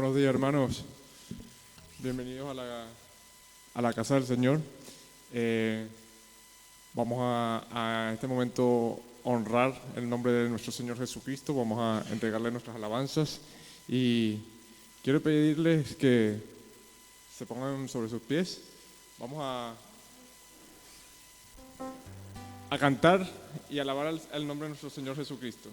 Buenos días, hermanos. Bienvenidos a la casa del Señor. Vamos a este momento honrar el nombre de nuestro Señor Jesucristo. Vamos a entregarle nuestras alabanzas y quiero pedirles que se pongan sobre sus pies. Vamos a cantar y alabar el nombre de nuestro Señor Jesucristo.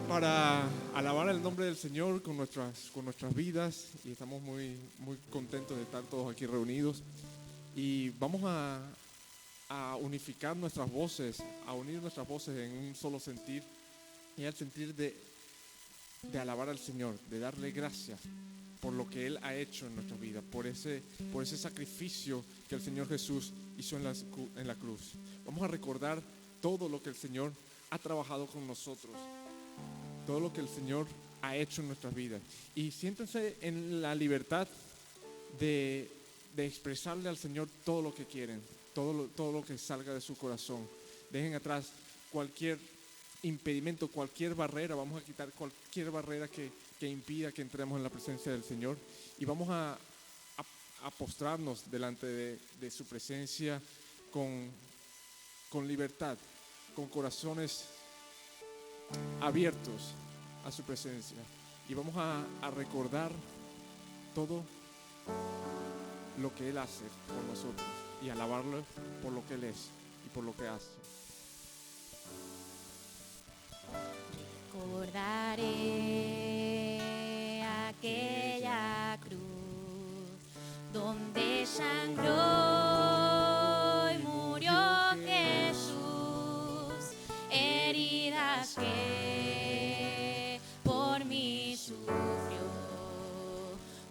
Para alabar el nombre del Señor con nuestras vidas, y estamos muy contentos de estar todos aquí reunidos, y vamos a unificar nuestras voces, a unir nuestras voces en un solo sentir, y el sentir de alabar al Señor, de darle gracias por lo que Él ha hecho en nuestra vida, por ese sacrificio que el Señor Jesús hizo en la cruz. Vamos a recordar todo lo que el Señor ha trabajado con nosotros, todo lo que el Señor ha hecho en nuestras vidas. Y siéntense en la libertad de expresarle al Señor todo lo que quieren. todo lo que salga de su corazón. Dejen atrás cualquier impedimento, cualquier barrera. Vamos a quitar cualquier barrera que impida que entremos en la presencia del Señor. Y vamos a postrarnos delante de su presencia con libertad, con corazones abiertos a su presencia. Y vamos a recordar todo lo que Él hace por nosotros y alabarlo por lo que Él es y por lo que hace. Recordaré aquella cruz donde sangró y murió Jesús, heridas que por mí sufrió,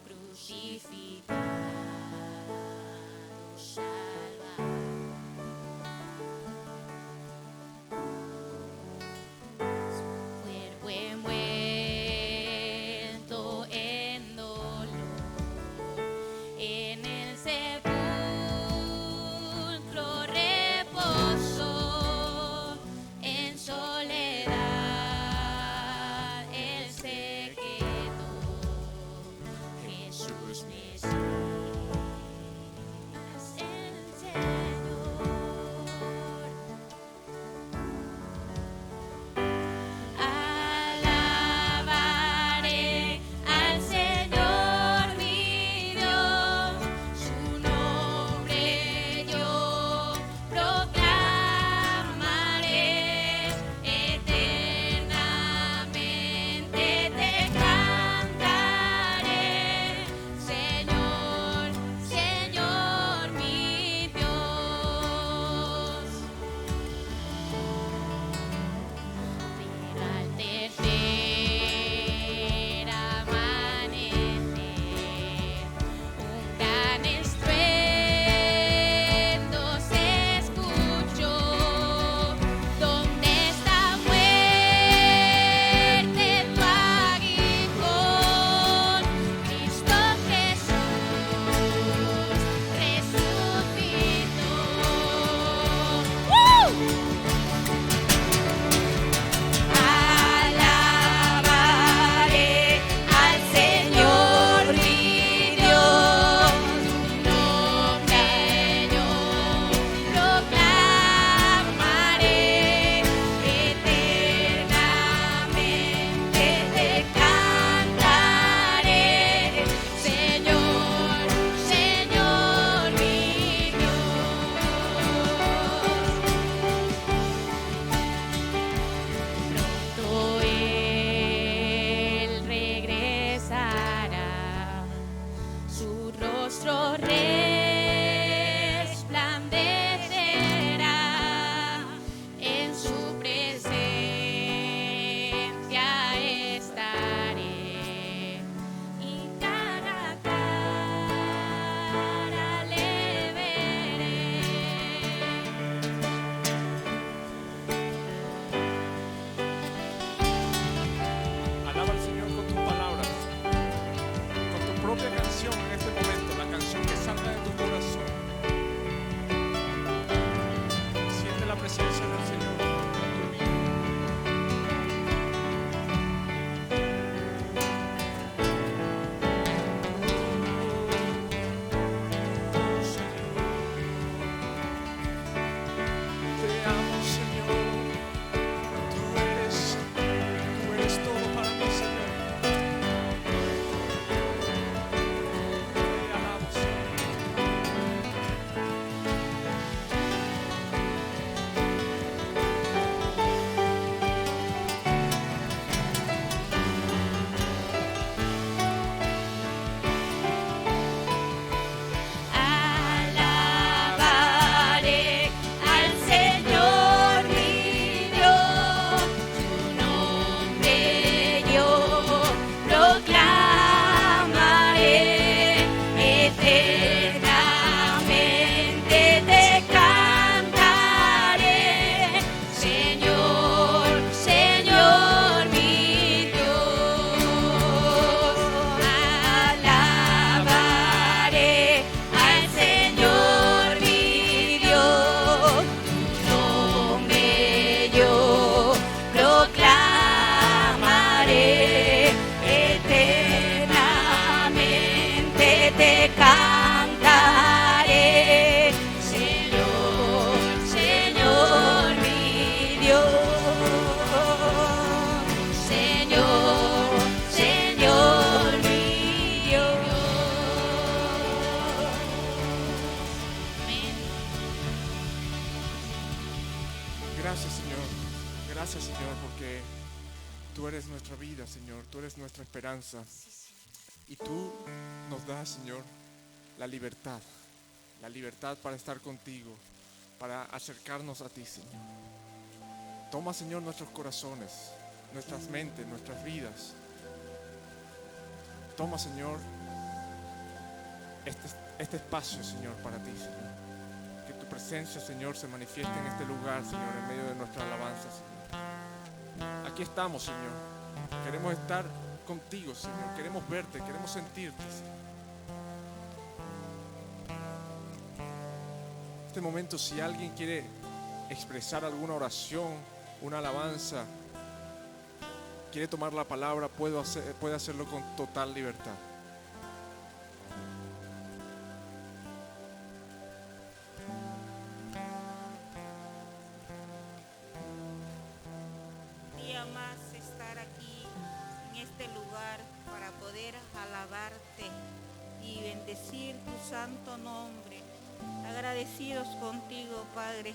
crucificado, salvado. Cuerpo envuelto porque tú eres nuestra vida, Señor, tú eres nuestra esperanza. Y tú nos das, Señor, la libertad para estar contigo, para acercarnos a ti, Señor. Toma, Señor, nuestros corazones, nuestras mentes, nuestras vidas. Toma, Señor, este espacio, Señor, para ti, Señor. Que tu presencia, Señor, se manifieste en este lugar, Señor, en medio de nuestra alabanza, Señor. Aquí estamos, Señor. Queremos estar contigo, Señor. Queremos verte, queremos sentirte, Señor. En este momento, si alguien quiere expresar alguna oración, una alabanza, quiere tomar la palabra, puede hacerlo con total libertad. Día más estar aquí en este lugar para poder alabarte y bendecir tu santo nombre. Agradecidos contigo, Padre.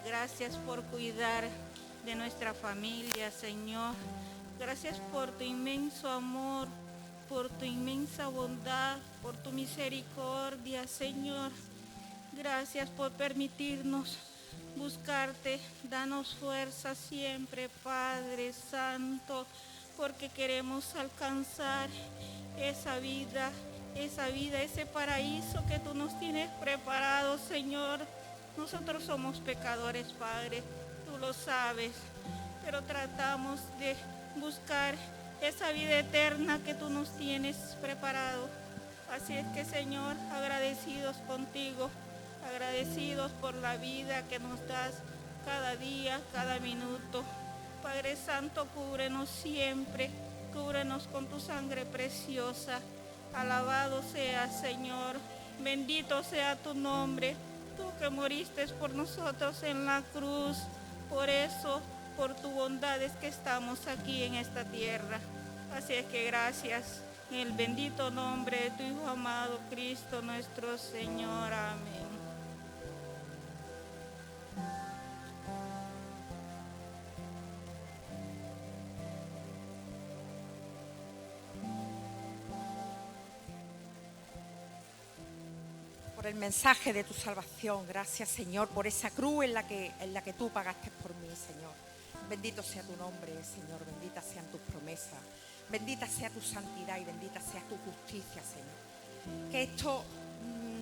Gracias por cuidar de nuestra familia, Señor. Gracias por tu inmenso amor, por tu inmensa bondad, por tu misericordia, Señor. Gracias por permitirnos buscarte. Danos fuerza siempre, Padre Santo, porque queremos alcanzar esa vida, ese paraíso que tú nos tienes preparado, Señor. Nosotros somos pecadores, Padre, tú lo sabes, pero tratamos de buscar esa vida eterna que tú nos tienes preparado. Así es que, Señor, agradecidos contigo, agradecidos por la vida que nos das cada día, cada minuto. Padre Santo, cúbrenos siempre, cúbrenos con tu sangre preciosa. Alabado sea, Señor, bendito sea tu nombre, tú que moriste por nosotros en la cruz. Por eso, por tu bondad es que estamos aquí en esta tierra. Así es que gracias, en el bendito nombre de tu Hijo amado, Cristo nuestro Señor. Amén. Por el mensaje de tu salvación. Gracias, Señor, por esa cruz en la que tú pagaste por mí, Señor. Bendito sea tu nombre, Señor. Benditas sean tus promesas. Bendita sea tu santidad y bendita sea tu justicia, Señor. Que esto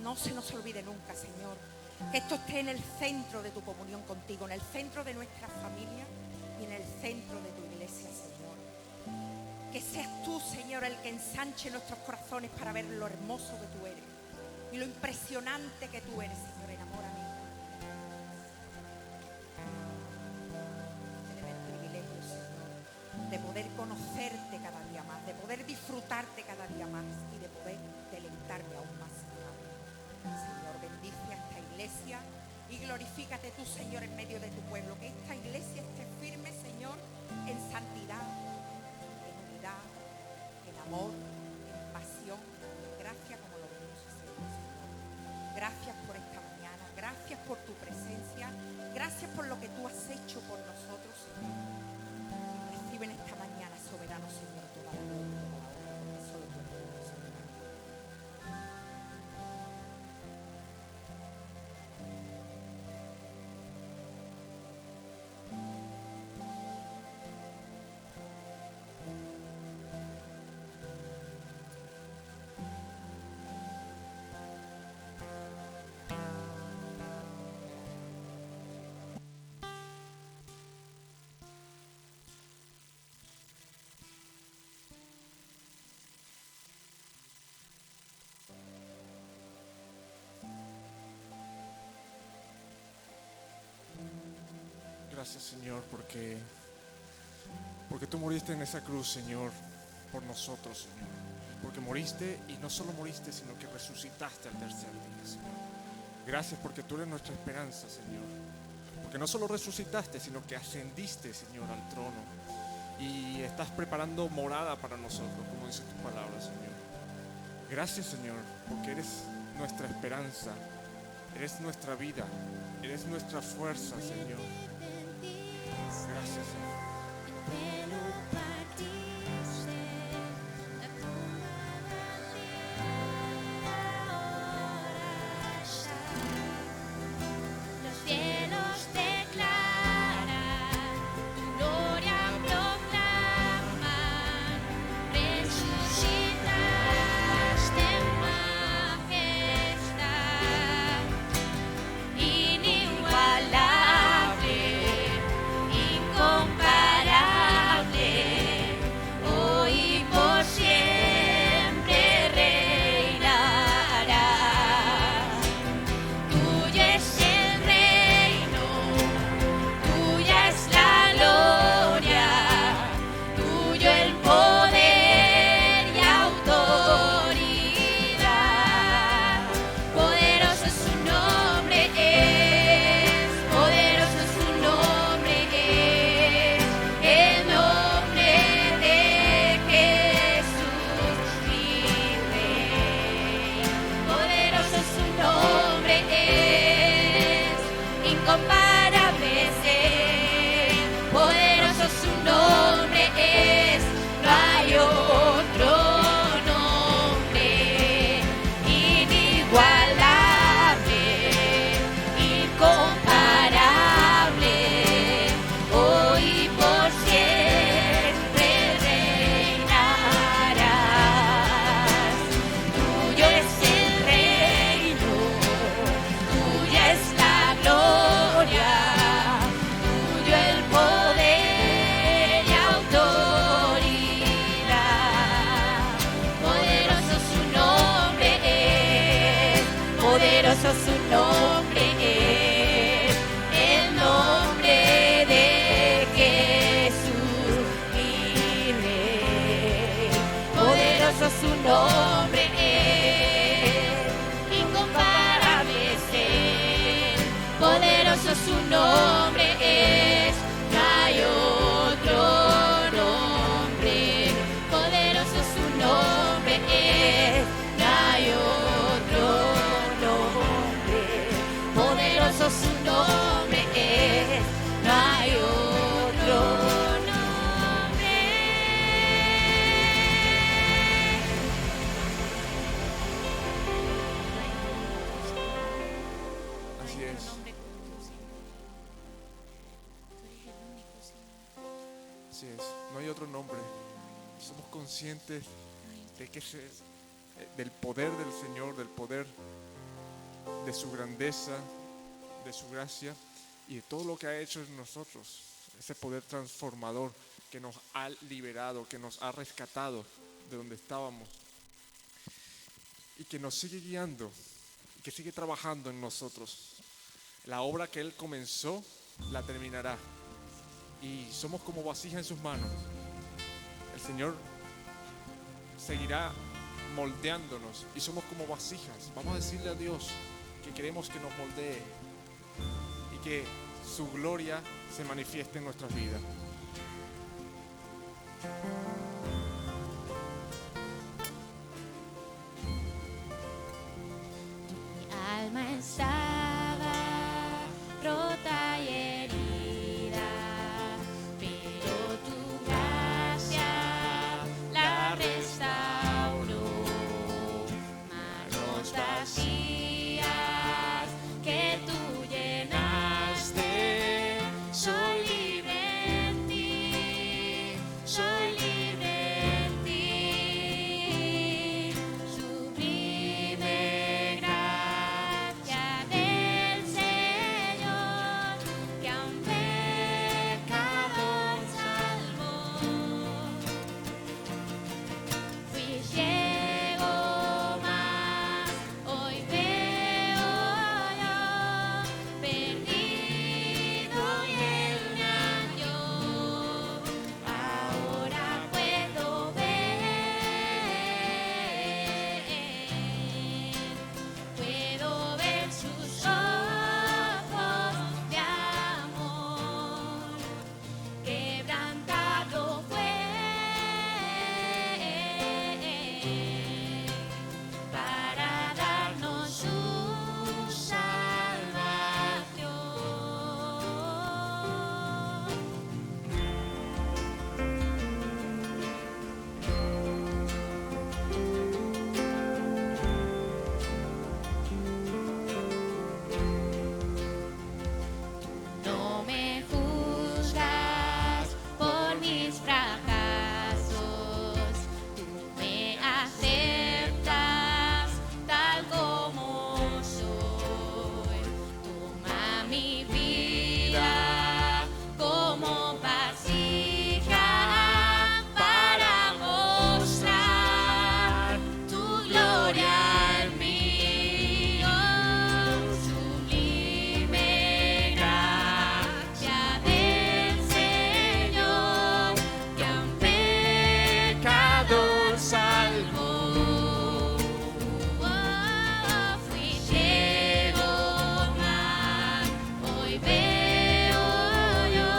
no se nos olvide nunca, Señor. Que esto esté en el centro de tu comunión contigo, en el centro de nuestra familia y en el centro de tu iglesia, Señor. Que seas tú, Señor, el que ensanche nuestros corazones para ver lo hermoso que tú eres y lo impresionante que tú eres, Señor. Enamórame. Tener el privilegio, Señor, de poder conocerte cada día más, de poder disfrutarte cada día más y de poder deleitarme aún más, Señor. Bendice a esta iglesia y glorifícate tú, Señor, en medio de tu pueblo. Que esta iglesia esté firme, Señor, en santidad, en unidad, en amor, en pasión, en gracia, como lo venimos haciendo, Señor. Gracias por esta mañana, gracias por tu presencia, gracias por lo que tú has hecho por nosotros, Señor. Recibe en esta mañana, soberano Señor, toda la gloria y toda la honra, porque solo tú eres Dios, Señor. Gracias, Señor, porque tú moriste en esa cruz, Señor, por nosotros, Señor. Porque moriste y no solo moriste, sino que resucitaste al tercer día, Señor. Gracias porque tú eres nuestra esperanza, Señor. Porque no solo resucitaste, sino que ascendiste, Señor, al trono. Y estás preparando morada para nosotros, como dice tu palabra, Señor. Gracias, Señor, porque eres nuestra esperanza, eres nuestra vida, eres nuestra fuerza, Señor. Gracias, Señor. nombre es, el nombre de Jesús, mi Rey. Poderoso su nombre es, incomparable es Él. Poderoso su nombre es, no hay otro nombre. Poderoso su nombre es, no hay otro nombre. Poderoso su nombre es, no hay otro nombre. Así No hay es. otro nombre como tú, Señor. Tú eres el único, Señor. Así es, no hay otro nombre. Somos conscientes de que del poder del Señor, del poder de su grandeza, de su gracia y de todo lo que ha hecho en nosotros. Ese poder transformador que nos ha liberado, que nos ha rescatado de donde estábamos y que nos sigue guiando, y que sigue trabajando en nosotros. La obra que Él comenzó, la terminará. Y somos como vasija en sus manos. El Señor seguirá moldeándonos y somos como vasijas. Vamos a decirle a Dios que queremos que nos moldee y que su gloria se manifieste en nuestras vidas. Mi alma estaba rota y herida, pero tu gracia la restauró. Manos vacías que tú llenaste, soy libre en ti, soy libre en ti. Sublime gracia del Señor, que a un pecador salvó. Fui ciego, mas hoy veo yo, perdido y Él me halló. Ahora puedo ver sus ojos de amor. Quebrantado fue para darnos su salvación. No me juzgas por mis fracasos, tú me aceptas tal como soy. Toma mi vida como vasija para mostrar tu gloria en mí. Oh, sublime gracia del Señor, que a un pecador salvó. Oh, fui ciego, mas hoy veo yo,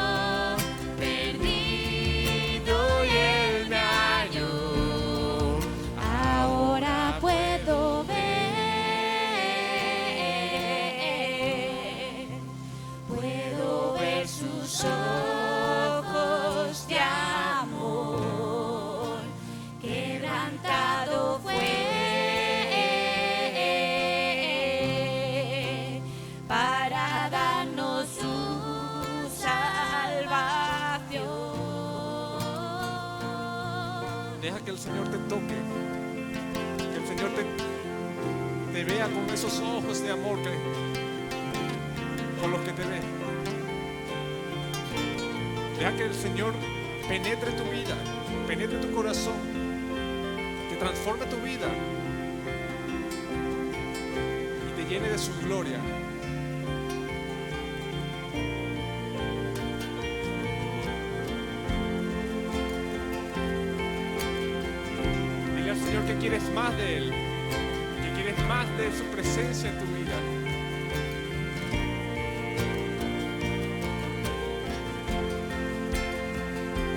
perdido y Él me halló. Ahora puedo ver sus ojos de amor. Quebrantado fue para darnos su salvación. Deja que el Señor te toque, que el Señor te vea con esos ojos de amor con los que te ve. Deja que el Señor penetre tu vida, penetre tu corazón, que transforme tu vida y te llene de su gloria. Dile al Señor que quieres más de Él, que quieres más de su presencia en tu vida.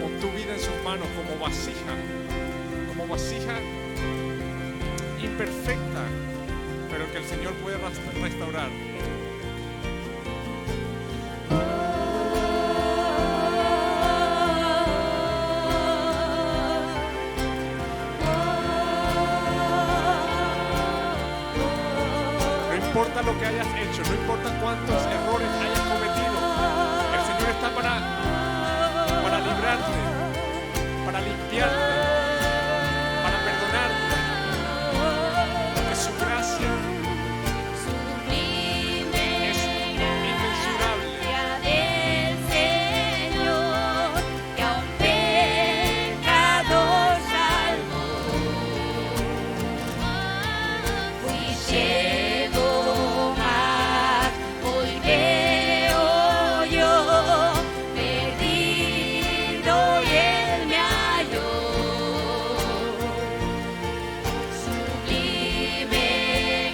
Pon tu vida en sus manos como vasija imperfecta, pero que el Señor puede restaurar. No importa lo que hayas hecho, no importa cuántos errores hayas cometido, el Señor está para librarte, para limpiarte, para perdonarte, porque su gracia es inmensurable. Del Señor, que a un pecador salvó. Fui ciego, mas hoy veo yo, perdido y Él me halló. Sublime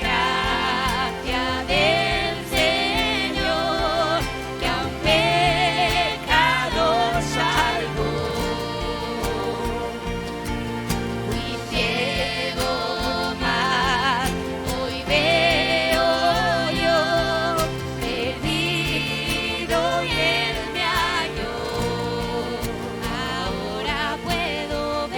gracia del Señor, que a un pecador salvó. Fui ciego, mas hoy veo yo, perdido y Él me halló. Ahora puedo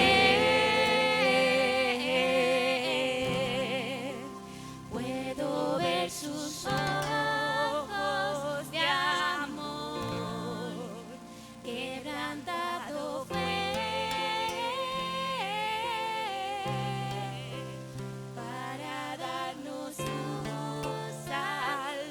ver sus ojos de amor, quebrantado fue para darnos su salvación.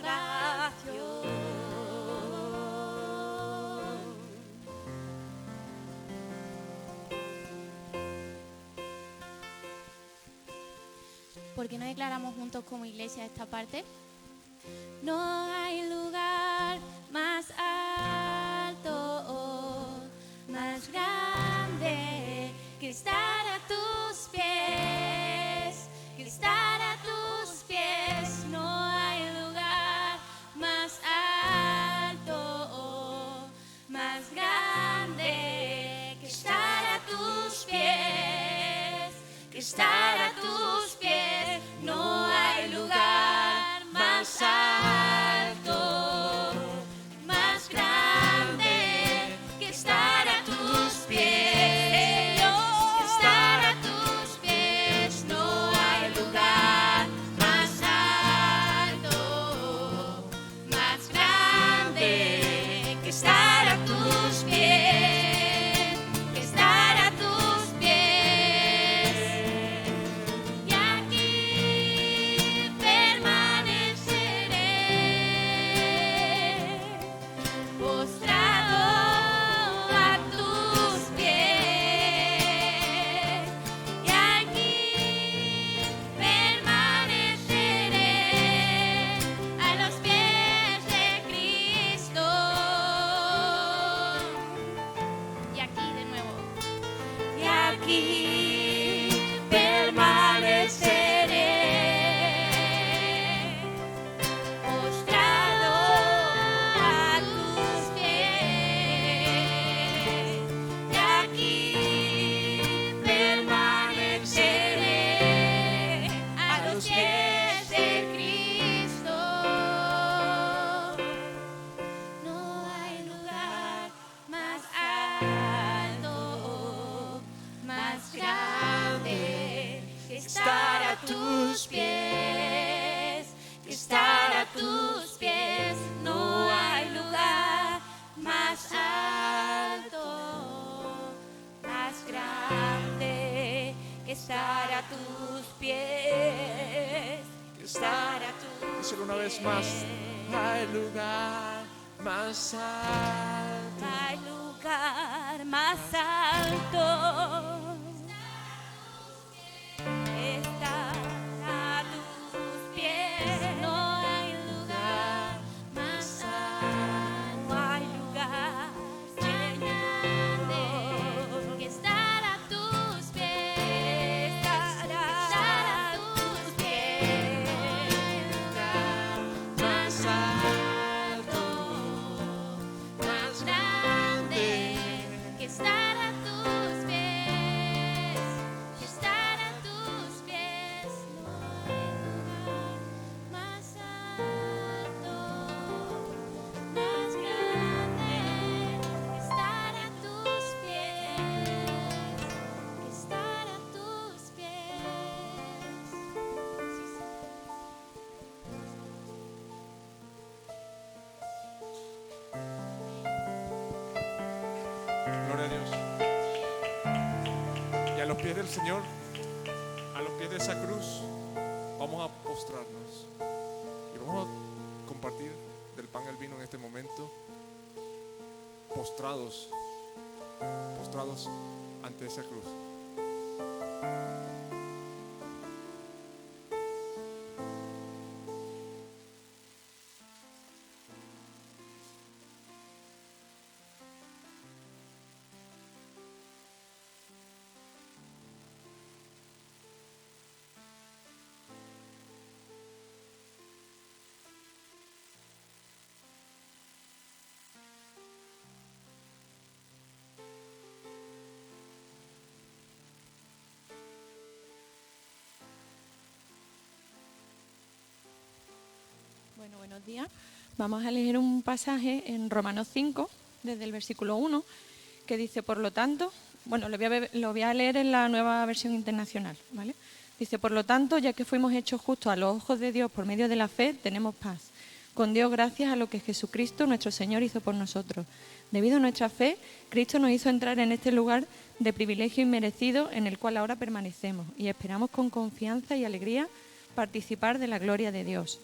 ¿Por qué no declaramos juntos como iglesia esta parte? No hay lugar más alto, más grande que estar a tus pies, que estar a tus pies. No hay lugar más alto, más grande que estar a tus pies, que estar a tus pies. No hay lugar más alto, más grande que estar a tus pies, que estar a tus pies. No hay lugar más alto, más grande que estar a tus pies, que estar a tus pies. Y aquí permaneceré, postrado a tus pies. Y aquí permaneceré a los pies de Cristo. Y aquí de nuevo. Y aquí permaneceré, postrado a tus pies. Y aquí permaneceré a los pies de Cristo. No hay lugar más alto, más grande que estar a tus pies, que estar a tus pies. No hay lugar más alto, más grande que estar a tus pies, que estar a tus pies. Díselo una vez más. Hay lugar más alto. Hay lugar más alto. Estar a tus pies. No los pies del Señor, a los pies de esa cruz, vamos a postrarnos y vamos a compartir del pan y el vino en este momento, postrados ante esa cruz. Bueno, buenos días. Vamos a leer un pasaje en Romanos 5, desde el versículo 1, que dice, por lo tanto, bueno, lo voy a leer en la Nueva Versión Internacional, ¿vale? Dice, por lo tanto, ya que fuimos hechos justos a los ojos de Dios por medio de la fe, tenemos paz con Dios gracias a lo que Jesucristo, nuestro Señor, hizo por nosotros. Debido a nuestra fe, Cristo nos hizo entrar en este lugar de privilegio inmerecido en el cual ahora permanecemos y esperamos con confianza y alegría participar de la gloria de Dios.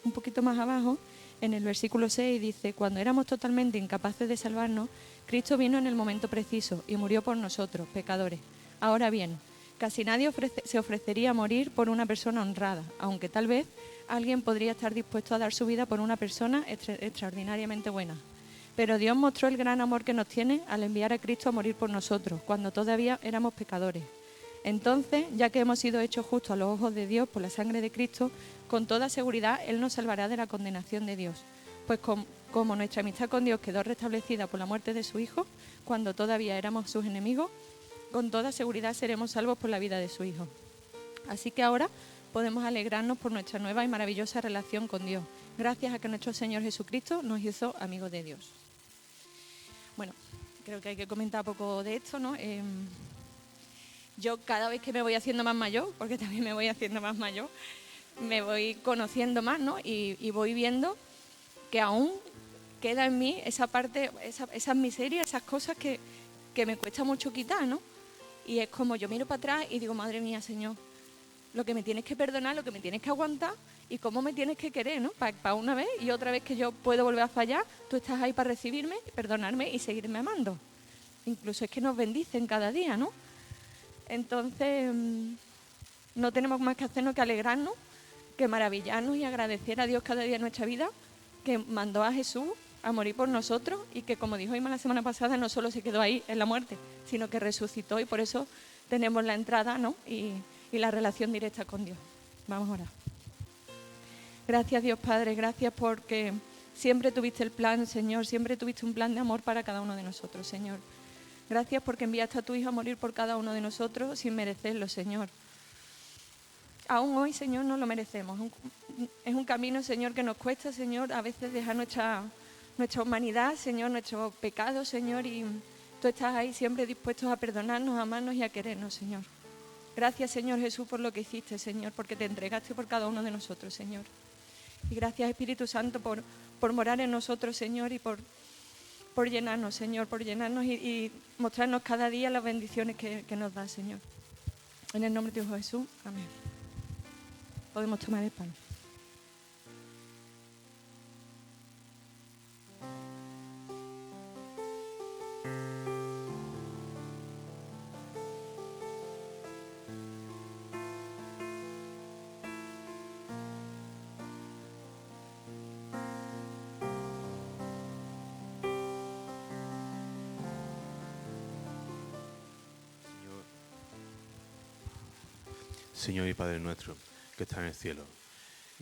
Un poquito más abajo, en el versículo 6 dice, cuando éramos totalmente incapaces de salvarnos, Cristo vino en el momento preciso y murió por nosotros, pecadores. Ahora bien, casi nadie se ofrecería a morir por una persona honrada, aunque tal vez alguien podría estar dispuesto a dar su vida por una persona extraordinariamente buena. Pero Dios mostró el gran amor que nos tiene al enviar a Cristo a morir por nosotros, cuando todavía éramos pecadores. Entonces, ya que hemos sido hechos justos a los ojos de Dios por la sangre de Cristo, con toda seguridad Él nos salvará de la condenación de Dios. Pues como nuestra amistad con Dios quedó restablecida por la muerte de su Hijo, cuando todavía éramos sus enemigos, con toda seguridad seremos salvos por la vida de su Hijo. Así que ahora podemos alegrarnos por nuestra nueva y maravillosa relación con Dios, gracias a que nuestro Señor Jesucristo nos hizo amigos de Dios. Bueno, creo que hay que comentar un poco de esto, ¿no? Yo cada vez que me voy haciendo más mayor, porque también me voy haciendo más mayor, me voy conociendo más, ¿no? Y voy viendo que aún queda en mí esa parte, esas miserias, esas cosas que me cuesta mucho quitar, ¿no? Y es como yo miro para atrás y digo, madre mía, Señor, lo que me tienes que perdonar, lo que me tienes que aguantar y cómo me tienes que querer, ¿no? Para una vez y otra vez que yo puedo volver a fallar, tú estás ahí para recibirme, perdonarme y seguirme amando. Incluso es que nos bendicen cada día, ¿no? Entonces, no tenemos más que hacernos que alegrarnos, que maravillarnos y agradecer a Dios cada día de nuestra vida, que mandó a Jesús a morir por nosotros y que, como dijo Ima la semana pasada, no solo se quedó ahí en la muerte, sino que resucitó y por eso tenemos la entrada, ¿no? y la relación directa con Dios. Vamos a orar. Gracias, Dios Padre, gracias porque siempre tuviste el plan, Señor, siempre tuviste un plan de amor para cada uno de nosotros, Señor. Gracias porque enviaste a tu Hijo a morir por cada uno de nosotros sin merecerlo, Señor. Aún hoy, Señor, no lo merecemos. Es un camino, Señor, que nos cuesta, Señor, a veces dejar nuestra humanidad, Señor, nuestros pecados, Señor, y tú estás ahí siempre dispuestos a perdonarnos, a amarnos y a querernos, Señor. Gracias, Señor Jesús, por lo que hiciste, Señor, porque te entregaste por cada uno de nosotros, Señor. Y gracias, Espíritu Santo, por morar en nosotros, Señor, y por llenarnos, Señor, por llenarnos y mostrarnos cada día las bendiciones que nos da, Señor. En el nombre de Dios Jesús, amén. Podemos tomar el pan. Señor y Padre nuestro, que está en el cielo,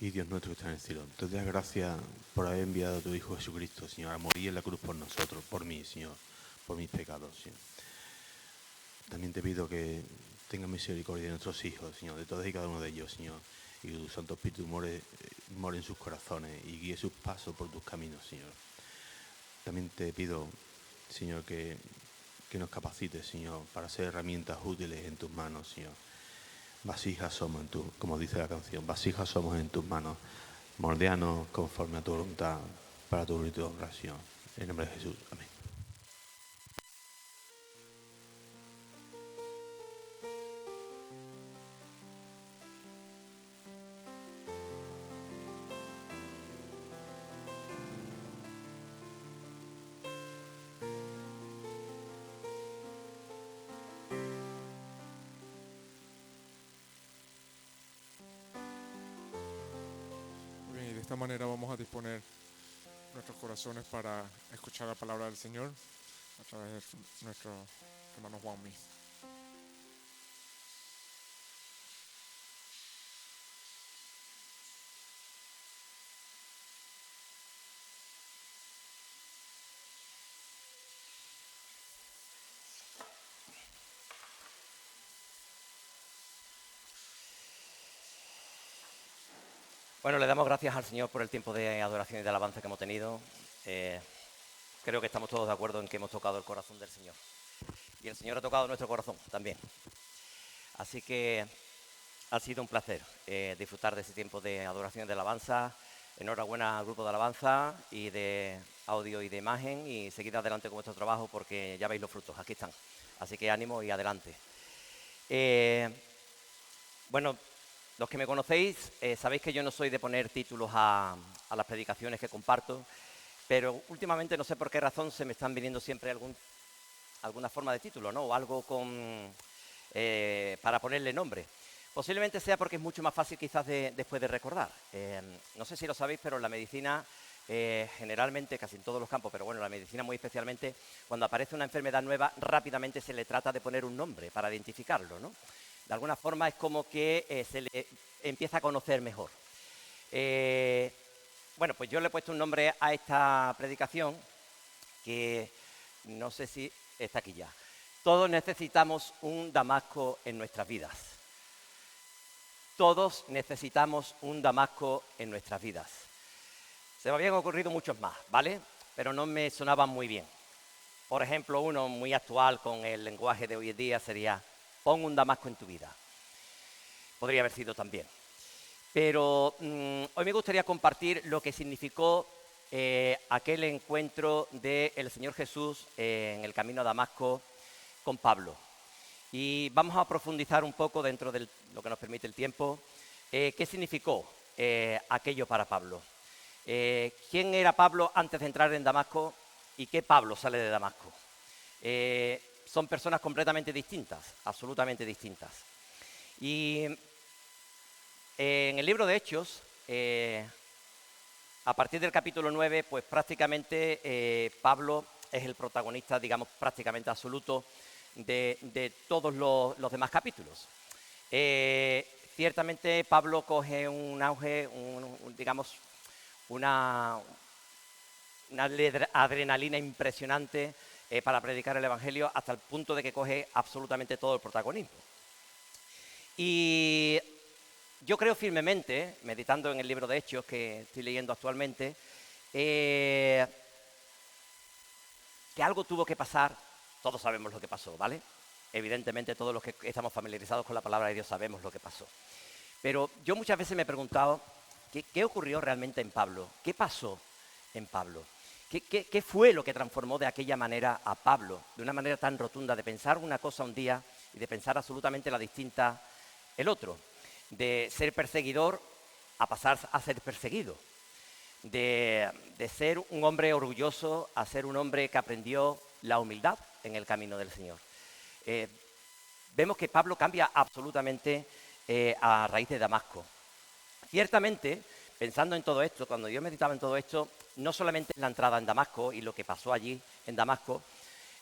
y Dios nuestro que está en el cielo, te doy gracias por haber enviado a tu Hijo Jesucristo, Señor, a morir en la cruz por nosotros, por mí, Señor, por mis pecados, Señor. También te pido que tengas misericordia de nuestros hijos, Señor, de todos y cada uno de ellos, Señor, y que tu Santo Espíritu more en sus corazones y guíe sus pasos por tus caminos, Señor. También te pido, Señor, que nos capacites, Señor, para ser herramientas útiles en tus manos, Señor. Vasijas somos como dice la canción, vasijas somos en tus manos, moldeanos conforme a tu voluntad, para tu gloria y tu oración. En nombre de Jesús, amén. esta manera vamos a disponer nuestros corazones para escuchar la palabra del Señor a través de nuestro hermano Juanmi. Bueno, le damos gracias al Señor por el tiempo de adoración y de alabanza que hemos tenido. Creo que estamos todos de acuerdo en que hemos tocado el corazón del Señor. Y el Señor ha tocado nuestro corazón también. Así que ha sido un placer disfrutar de ese tiempo de adoración y de alabanza. Enhorabuena al grupo de alabanza y de audio y de imagen, y seguid adelante con vuestro trabajo porque ya veis los frutos, aquí están. Así que ánimo y adelante. Bueno, los que me conocéis sabéis que yo no soy de poner títulos a las predicaciones que comparto, pero últimamente no sé por qué razón se me están viniendo siempre alguna forma de título, ¿no? O algo para ponerle nombre. Posiblemente sea porque es mucho más fácil quizás después de recordar. No sé si lo sabéis, pero en la medicina, generalmente, casi en todos los campos, pero bueno, en la medicina muy especialmente, cuando aparece una enfermedad nueva, rápidamente se le trata de poner un nombre para identificarlo, ¿no? De alguna forma es como que se le empieza a conocer mejor. Bueno, pues yo le he puesto un nombre a esta predicación que no sé si está aquí ya. Todos necesitamos un Damasco en nuestras vidas. Todos necesitamos un Damasco en nuestras vidas. Se me habían ocurrido muchos más, ¿vale? Pero no me sonaban muy bien. Por ejemplo, uno muy actual con el lenguaje de hoy en día sería: pon un Damasco en tu vida. Podría haber sido también. Pero hoy me gustaría compartir lo que significó aquel encuentro del Señor Jesús en el camino a Damasco con Pablo. Y vamos a profundizar un poco dentro de lo que nos permite el tiempo. ¿Qué significó aquello para Pablo? ¿Quién era Pablo antes de entrar en Damasco y qué Pablo sale de Damasco? Son personas completamente distintas, absolutamente distintas. Y en el libro de Hechos, a partir del capítulo 9, pues prácticamente Pablo es el protagonista, digamos, prácticamente absoluto de todos los demás capítulos. Ciertamente Pablo coge un auge, digamos, una adrenalina impresionante para predicar el Evangelio, hasta el punto de que coge absolutamente todo el protagonismo. Y yo creo firmemente, meditando en el libro de Hechos que estoy leyendo actualmente, que algo tuvo que pasar. Todos sabemos lo que pasó, ¿vale? Evidentemente todos los que estamos familiarizados con la palabra de Dios sabemos lo que pasó. Pero yo muchas veces me he preguntado, ¿qué ocurrió realmente en Pablo? ¿Qué pasó en Pablo? ¿Qué fue lo que transformó de aquella manera a Pablo? De una manera tan rotunda, de pensar una cosa un día y de pensar absolutamente la distinta el otro. De ser perseguidor a pasar a ser perseguido. De ser un hombre orgulloso a ser un hombre que aprendió la humildad en el camino del Señor. Vemos que Pablo cambia absolutamente a raíz de Damasco. Ciertamente, pensando en todo esto, cuando yo meditaba en todo esto, no solamente en la entrada en Damasco y lo que pasó allí en Damasco,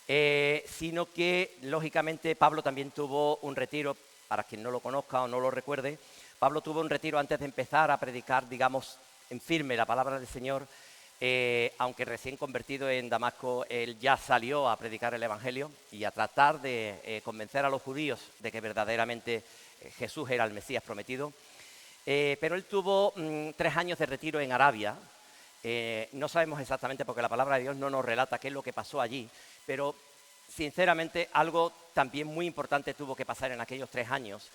sino que, lógicamente, Pablo también tuvo un retiro. Para quien no lo conozca o no lo recuerde, Pablo tuvo un retiro antes de empezar a predicar, digamos, en firme la palabra del Señor. Aunque recién convertido en Damasco, él ya salió a predicar el Evangelio y a tratar de convencer a los judíos de que verdaderamente Jesús era el Mesías prometido. Pero él tuvo 3 años de retiro en Arabia. No sabemos exactamente porque la palabra de Dios no nos relata qué es lo que pasó allí, pero sinceramente algo también muy importante tuvo que pasar en aquellos 3 años,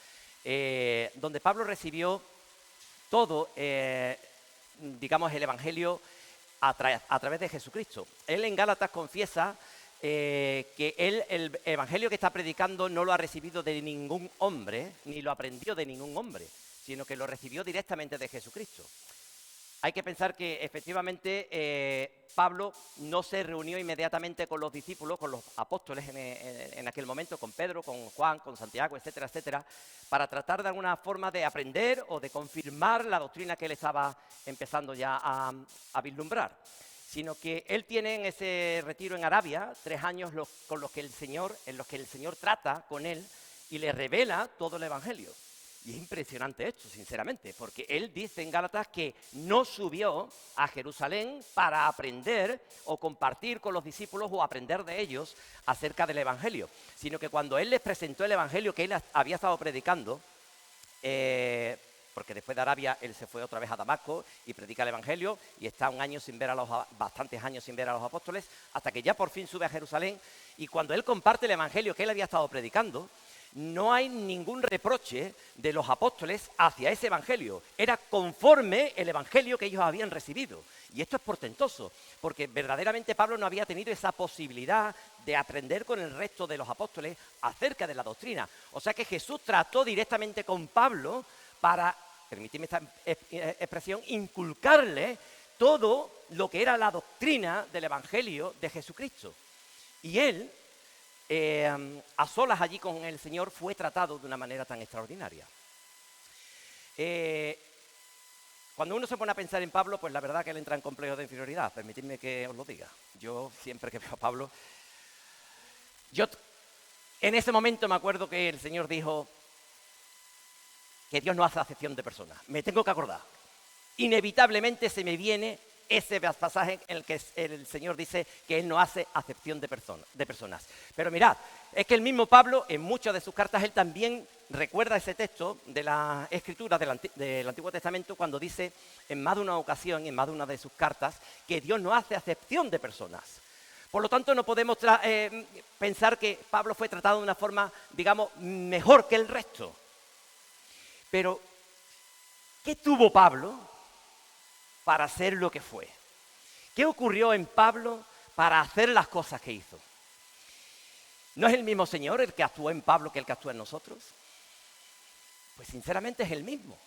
donde Pablo recibió todo, digamos, el Evangelio a través de Jesucristo. Él en Gálatas confiesa que él el Evangelio que está predicando no lo ha recibido de ningún hombre, ni lo aprendió de ningún hombre, sino que lo recibió directamente de Jesucristo. hay que pensar que efectivamente Pablo no se reunió inmediatamente con los discípulos, con los apóstoles en aquel momento, con Pedro, con Juan, con Santiago, etcétera, etcétera, para tratar de alguna forma de aprender o de confirmar la doctrina que él estaba empezando ya a vislumbrar, sino que él tiene en ese retiro en Arabia 3 años en los que el Señor trata con él y le revela todo el Evangelio. Y es impresionante esto, sinceramente, porque él dice en Gálatas que no subió a Jerusalén para aprender o compartir con los discípulos o aprender de ellos acerca del Evangelio, sino que cuando él les presentó el Evangelio que él había estado predicando, porque después de Arabia él se fue otra vez a Damasco y predica el Evangelio y está bastantes años sin ver a los apóstoles, hasta que ya por fin sube a Jerusalén, y cuando él comparte el Evangelio que él había estado predicando, no hay ningún reproche de los apóstoles hacia ese evangelio. Era conforme el evangelio que ellos habían recibido. Y esto es portentoso, porque verdaderamente Pablo no había tenido esa posibilidad de aprender con el resto de los apóstoles acerca de la doctrina. O sea que Jesús trató directamente con Pablo para, permitidme esta expresión, inculcarle todo lo que era la doctrina del evangelio de Jesucristo. Y él, a solas allí con el Señor, fue tratado de una manera tan extraordinaria. Cuando uno se pone a pensar en Pablo, pues la verdad que él entra en complejo de inferioridad, permitidme que os lo diga. Yo siempre que veo a Pablo, en ese momento me acuerdo que el Señor dijo que Dios no hace acepción de personas. Me tengo que acordar. Inevitablemente se me viene ese pasaje en el que el Señor dice que Él no hace acepción de personas. Pero mirad, es que el mismo Pablo, en muchas de sus cartas, él también recuerda ese texto de la Escritura del Antiguo Testamento cuando dice en más de una ocasión, en más de una de sus cartas, que Dios no hace acepción de personas. Por lo tanto, no podemos pensar que Pablo fue tratado de una forma, digamos, mejor que el resto. Pero, ¿qué tuvo Pablo para hacer lo que fue? ¿Qué ocurrió en Pablo para hacer las cosas que hizo? ¿No es el mismo Señor el que actuó en Pablo que el que actúa en nosotros? Pues sinceramente es el mismo.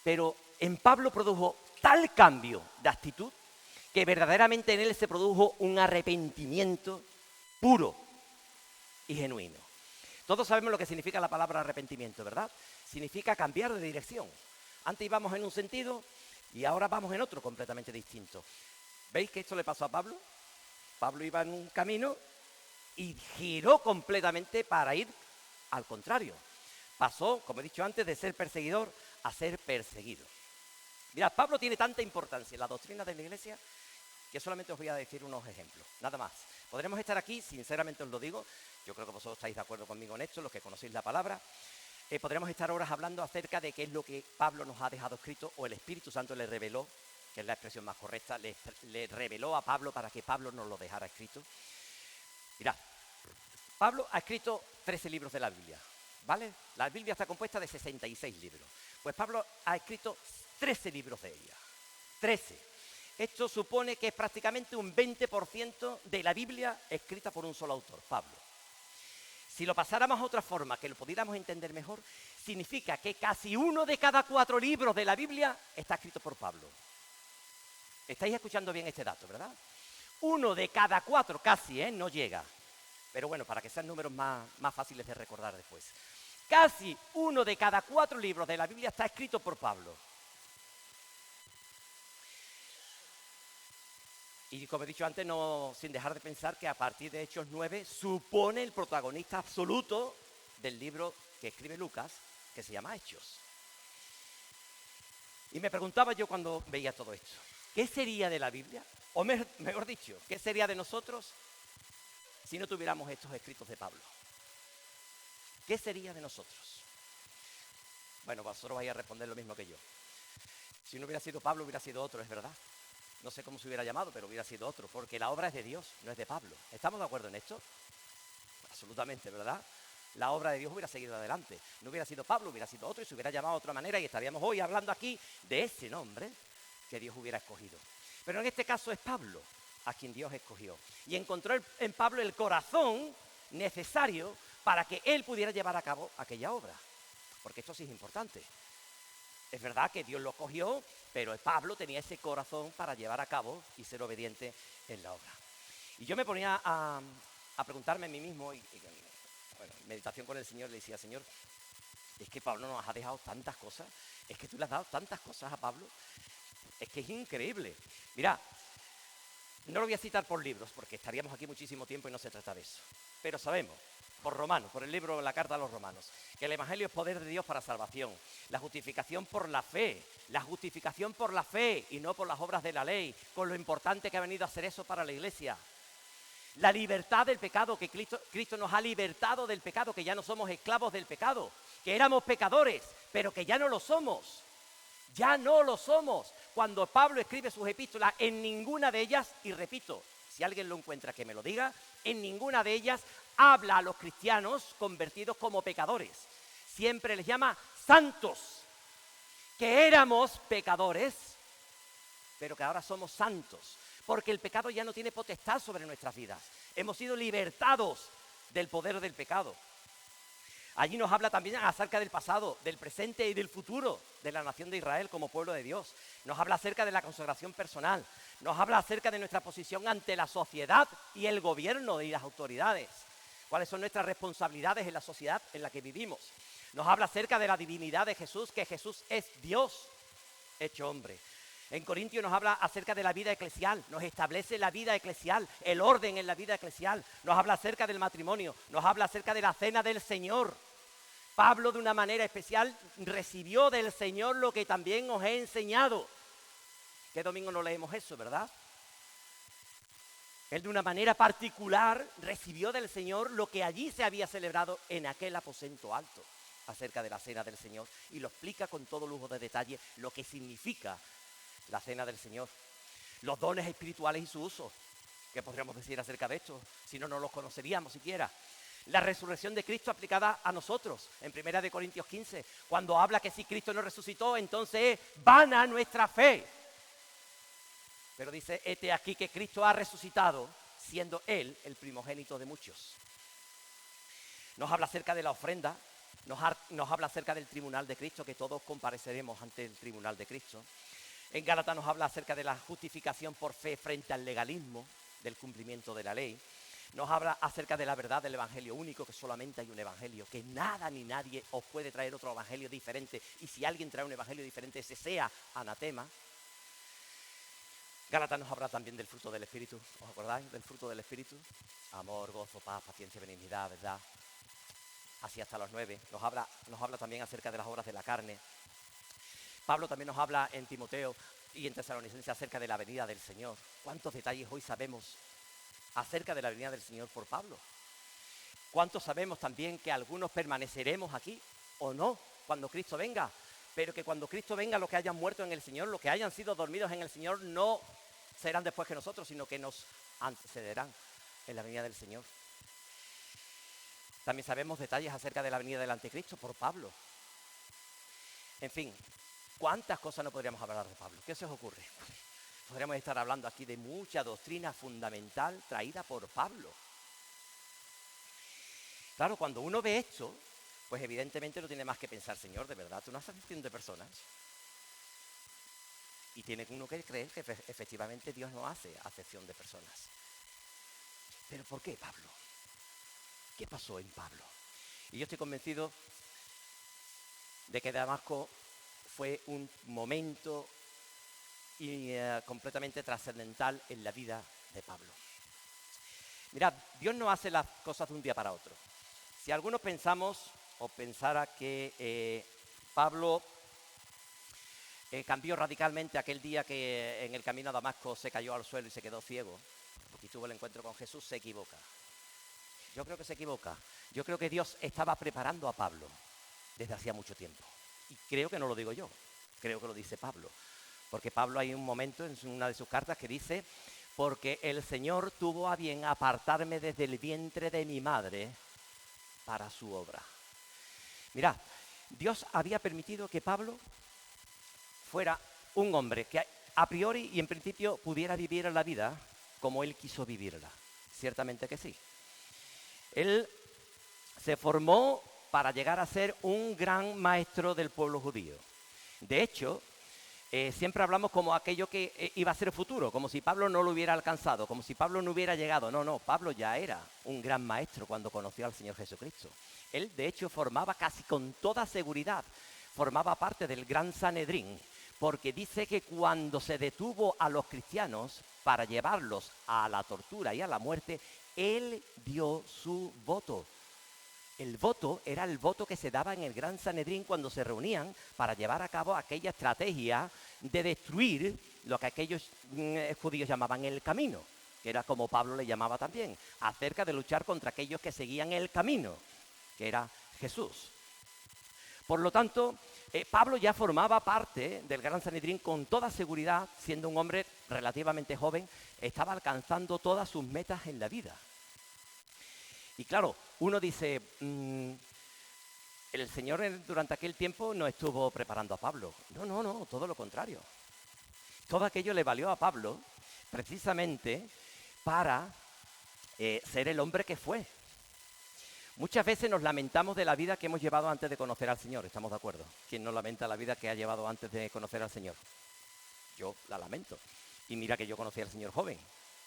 Pero en Pablo produjo tal cambio de actitud que verdaderamente en él se produjo un arrepentimiento puro y genuino. Todos sabemos lo que significa la palabra arrepentimiento, ¿verdad? Significa cambiar de dirección. Antes íbamos en un sentido y ahora vamos en otro completamente distinto. ¿Veis que esto le pasó a Pablo? Pablo iba en un camino y giró completamente para ir al contrario. Pasó, como he dicho antes, de ser perseguidor a ser perseguido. Mirad, Pablo tiene tanta importancia en la doctrina de la Iglesia que solamente os voy a decir unos ejemplos, nada más. Podremos estar aquí, sinceramente os lo digo, yo creo que vosotros estáis de acuerdo conmigo en esto, los que conocéis la palabra. Podremos estar horas hablando acerca de qué es lo que Pablo nos ha dejado escrito, o el Espíritu Santo le reveló, que es la expresión más correcta, le reveló a Pablo para que Pablo nos lo dejara escrito. Mirad, Pablo ha escrito 13 libros de la Biblia, ¿vale? La Biblia está compuesta de 66 libros. Pues Pablo ha escrito 13 libros de ella. 13. Esto supone que es prácticamente un 20% de la Biblia escrita por un solo autor, Pablo. Si lo pasáramos a otra forma, que lo pudiéramos entender mejor, significa que casi 1 de cada 4 libros de la Biblia está escrito por Pablo. Estáis escuchando bien este dato, ¿verdad? 1 de cada 4, casi, no llega. Pero bueno, para que sean números más fáciles de recordar después. Casi 1 de cada 4 libros de la Biblia está escrito por Pablo. Y como he dicho antes, no sin dejar de pensar que a partir de Hechos 9 supone el protagonista absoluto del libro que escribe Lucas, que se llama Hechos. Y me preguntaba yo cuando veía todo esto, ¿qué sería de la Biblia? O mejor dicho, ¿qué sería de nosotros si no tuviéramos estos escritos de Pablo? ¿Qué sería de nosotros? Bueno, vosotros vais a responder lo mismo que yo. Si no hubiera sido Pablo, hubiera sido otro, es verdad. No sé cómo se hubiera llamado, pero hubiera sido otro, porque la obra es de Dios, no es de Pablo. ¿Estamos de acuerdo en esto? Absolutamente, ¿verdad? La obra de Dios hubiera seguido adelante. No hubiera sido Pablo, hubiera sido otro y se hubiera llamado de otra manera y estaríamos hoy hablando aquí de ese nombre que Dios hubiera escogido. Pero en este caso es Pablo a quien Dios escogió. Y encontró en Pablo el corazón necesario para que él pudiera llevar a cabo aquella obra. Porque esto sí es importante. Es verdad que Dios lo cogió, pero Pablo tenía ese corazón para llevar a cabo y ser obediente en la obra. Y yo me ponía a preguntarme a mí mismo, bueno, en meditación con el Señor, le decía, Señor, es que Pablo nos ha dejado tantas cosas, es que tú le has dado tantas cosas a Pablo, es que es increíble. Mira, no lo voy a citar por libros, porque estaríamos aquí muchísimo tiempo y no se trata de eso. Pero sabemos, por Romanos, por el libro La Carta a los Romanos, que el Evangelio es poder de Dios para salvación, la justificación por la fe y no por las obras de la ley, con lo importante que ha venido a hacer eso para la Iglesia. La libertad del pecado, que Cristo nos ha libertado del pecado, que ya no somos esclavos del pecado, que éramos pecadores, pero que ya no lo somos. Ya no lo somos. Cuando Pablo escribe sus epístolas, en ninguna de ellas, y repito, si alguien lo encuentra que me lo diga, en ninguna de ellas habla a los cristianos convertidos como pecadores. Siempre les llama santos, que éramos pecadores, pero que ahora somos santos, porque el pecado ya no tiene potestad sobre nuestras vidas. Hemos sido libertados del poder del pecado. Allí nos habla también acerca del pasado, del presente y del futuro de la nación de Israel como pueblo de Dios. Nos habla acerca de la consagración personal. Nos habla acerca de nuestra posición ante la sociedad y el gobierno y las autoridades. Cuáles son nuestras responsabilidades en la sociedad en la que vivimos. Nos habla acerca de la divinidad de Jesús, que Jesús es Dios hecho hombre. En Corintios nos habla acerca de la vida eclesial, nos establece la vida eclesial, el orden en la vida eclesial, nos habla acerca del matrimonio, nos habla acerca de la cena del Señor. Pablo, de una manera especial, recibió del Señor lo que también os he enseñado. ¿Qué domingo no leemos eso, verdad? Él de una manera particular recibió del Señor lo que allí se había celebrado en aquel aposento alto acerca de la cena del Señor, y lo explica con todo lujo de detalle lo que significa la cena del Señor, los dones espirituales y su uso. ¿Qué podríamos decir acerca de esto? Si no, no los conoceríamos siquiera. La resurrección de Cristo aplicada a nosotros, en 1 Corintios 15, cuando habla que si Cristo no resucitó, entonces es vana nuestra fe. Pero dice, hete aquí que Cristo ha resucitado, siendo Él el primogénito de muchos. Nos habla acerca de la ofrenda, nos habla acerca del tribunal de Cristo, que todos compareceremos ante el tribunal de Cristo. En Gálatas nos habla acerca de la justificación por fe frente al legalismo, del cumplimiento de la ley. Nos habla acerca de la verdad del evangelio único, que solamente hay un evangelio, que nada ni nadie os puede traer otro evangelio diferente, y si alguien trae un evangelio diferente, ese sea anatema. Gálatas nos habla también del fruto del Espíritu. ¿Os acordáis del fruto del Espíritu? Amor, gozo, paz, paciencia, benignidad, ¿verdad? Así hasta los 9. Nos habla también acerca de las obras de la carne. Pablo también nos habla en Timoteo y en Tesalonicenses acerca de la venida del Señor. ¿Cuántos detalles hoy sabemos acerca de la venida del Señor por Pablo? ¿Cuántos sabemos también que algunos permaneceremos aquí o no cuando Cristo venga? Pero que cuando Cristo venga, los que hayan muerto en el Señor, los que hayan sido dormidos en el Señor, no serán después que nosotros, sino que nos antecederán en la venida del Señor. También sabemos detalles acerca de la venida del anticristo por Pablo. En fin, ¿cuántas cosas no podríamos hablar de Pablo? ¿Qué se os ocurre? Podríamos estar hablando aquí de mucha doctrina fundamental traída por Pablo. Claro, cuando uno ve esto, pues evidentemente no tiene más que pensar, Señor, de verdad, tú no haces acepción de personas. Y tiene uno que creer que efectivamente Dios no hace acepción de personas. ¿Pero por qué Pablo? ¿Qué pasó en Pablo? Y yo estoy convencido de que Damasco fue un momento completamente trascendental en la vida de Pablo. Mirad, Dios no hace las cosas de un día para otro. Si algunos pensamos o pensara que Pablo cambió radicalmente aquel día que en el camino a Damasco se cayó al suelo y se quedó ciego y tuvo el encuentro con Jesús, se equivoca. Yo creo que se equivoca. Yo creo que Dios estaba preparando a Pablo desde hacía mucho tiempo. Y creo que no lo digo yo, creo que lo dice Pablo. Porque Pablo hay un momento en una de sus cartas que dice, porque el Señor tuvo a bien apartarme desde el vientre de mi madre para su obra. Mirad, Dios había permitido que Pablo fuera un hombre que a priori y en principio pudiera vivir la vida como él quiso vivirla. Ciertamente que sí. Él se formó para llegar a ser un gran maestro del pueblo judío. De hecho, siempre hablamos como aquello que iba a ser futuro, como si Pablo no lo hubiera alcanzado, como si Pablo no hubiera llegado. No, Pablo ya era un gran maestro cuando conoció al Señor Jesucristo. Él, de hecho, formaba casi con toda seguridad, formaba parte del Gran Sanedrín, porque dice que cuando se detuvo a los cristianos para llevarlos a la tortura y a la muerte, él dio su voto. El voto era el voto que se daba en el Gran Sanedrín cuando se reunían para llevar a cabo aquella estrategia de destruir lo que aquellos judíos llamaban el camino, que era como Pablo le llamaba también, acerca de luchar contra aquellos que seguían el camino, que era Jesús. Por lo tanto, Pablo ya formaba parte del Gran Sanedrín con toda seguridad, siendo un hombre relativamente joven, estaba alcanzando todas sus metas en la vida. Y claro, uno dice, el Señor durante aquel tiempo no estuvo preparando a Pablo. No, todo lo contrario. Todo aquello le valió a Pablo precisamente para ser el hombre que fue. Muchas veces nos lamentamos de la vida que hemos llevado antes de conocer al Señor, ¿estamos de acuerdo? ¿Quién no lamenta la vida que ha llevado antes de conocer al Señor? Yo la lamento. Y mira que yo conocí al Señor joven,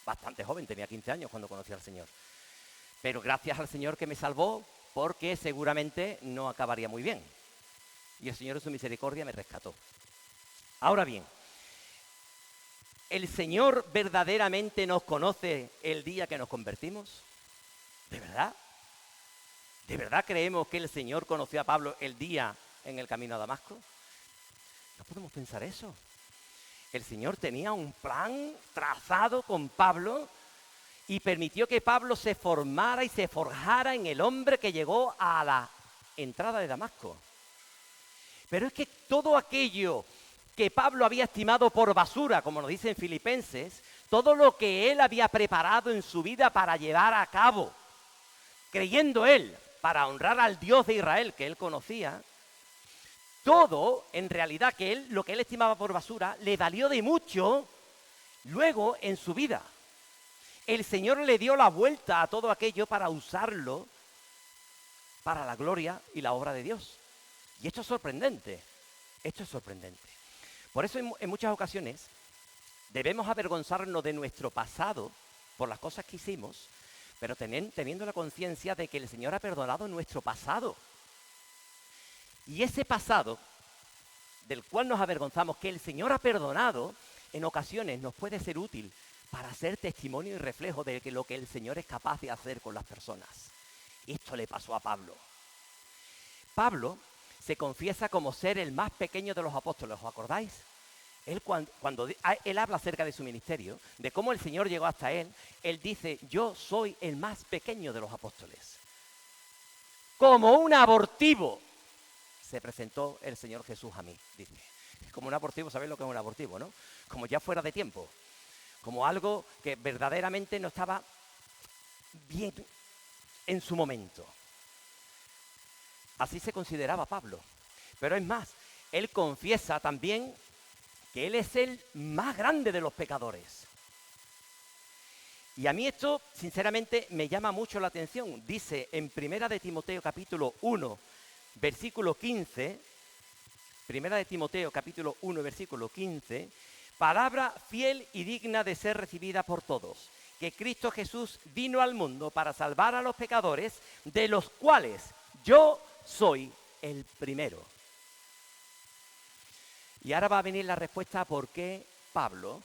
bastante joven, tenía 15 años cuando conocí al Señor. Pero gracias al Señor que me salvó, porque seguramente no acabaría muy bien. Y el Señor en su misericordia me rescató. Ahora bien, ¿el Señor verdaderamente nos conoce el día que nos convertimos? ¿De verdad? ¿De verdad creemos que el Señor conoció a Pablo el día en el camino a Damasco? No podemos pensar eso. El Señor tenía un plan trazado con Pablo y permitió que Pablo se formara y se forjara en el hombre que llegó a la entrada de Damasco. Pero es que todo aquello que Pablo había estimado por basura, como nos dicen Filipenses, todo lo que él había preparado en su vida para llevar a cabo, creyendo él, para honrar al Dios de Israel que él conocía, todo, en realidad, lo que él estimaba por basura, le valió de mucho luego en su vida. El Señor le dio la vuelta a todo aquello para usarlo para la gloria y la obra de Dios. Y esto es sorprendente, Por eso en muchas ocasiones debemos avergonzarnos de nuestro pasado por las cosas que hicimos, pero teniendo la conciencia de que el Señor ha perdonado nuestro pasado. Y ese pasado del cual nos avergonzamos, que el Señor ha perdonado, en ocasiones nos puede ser útil para ser testimonio y reflejo de lo que el Señor es capaz de hacer con las personas. Esto le pasó a Pablo. Pablo se confiesa como ser el más pequeño de los apóstoles, ¿os acordáis? Él cuando él habla acerca de su ministerio, de cómo el Señor llegó hasta él, él dice, yo soy el más pequeño de los apóstoles. Como un abortivo se presentó el Señor Jesús a mí, dice. Como un abortivo, ¿sabéis lo que es un abortivo, no? Como ya fuera de tiempo. Como algo que verdaderamente no estaba bien en su momento. Así se consideraba Pablo. Pero es más, él confiesa también que él es el más grande de los pecadores. Y a mí esto, sinceramente, me llama mucho la atención. Dice en 1 de Timoteo capítulo 1, versículo 15, 1 de Timoteo capítulo 1, versículo 15, palabra fiel y digna de ser recibida por todos, que Cristo Jesús vino al mundo para salvar a los pecadores, de los cuales yo soy el primero. Y ahora va a venir la respuesta a por qué Pablo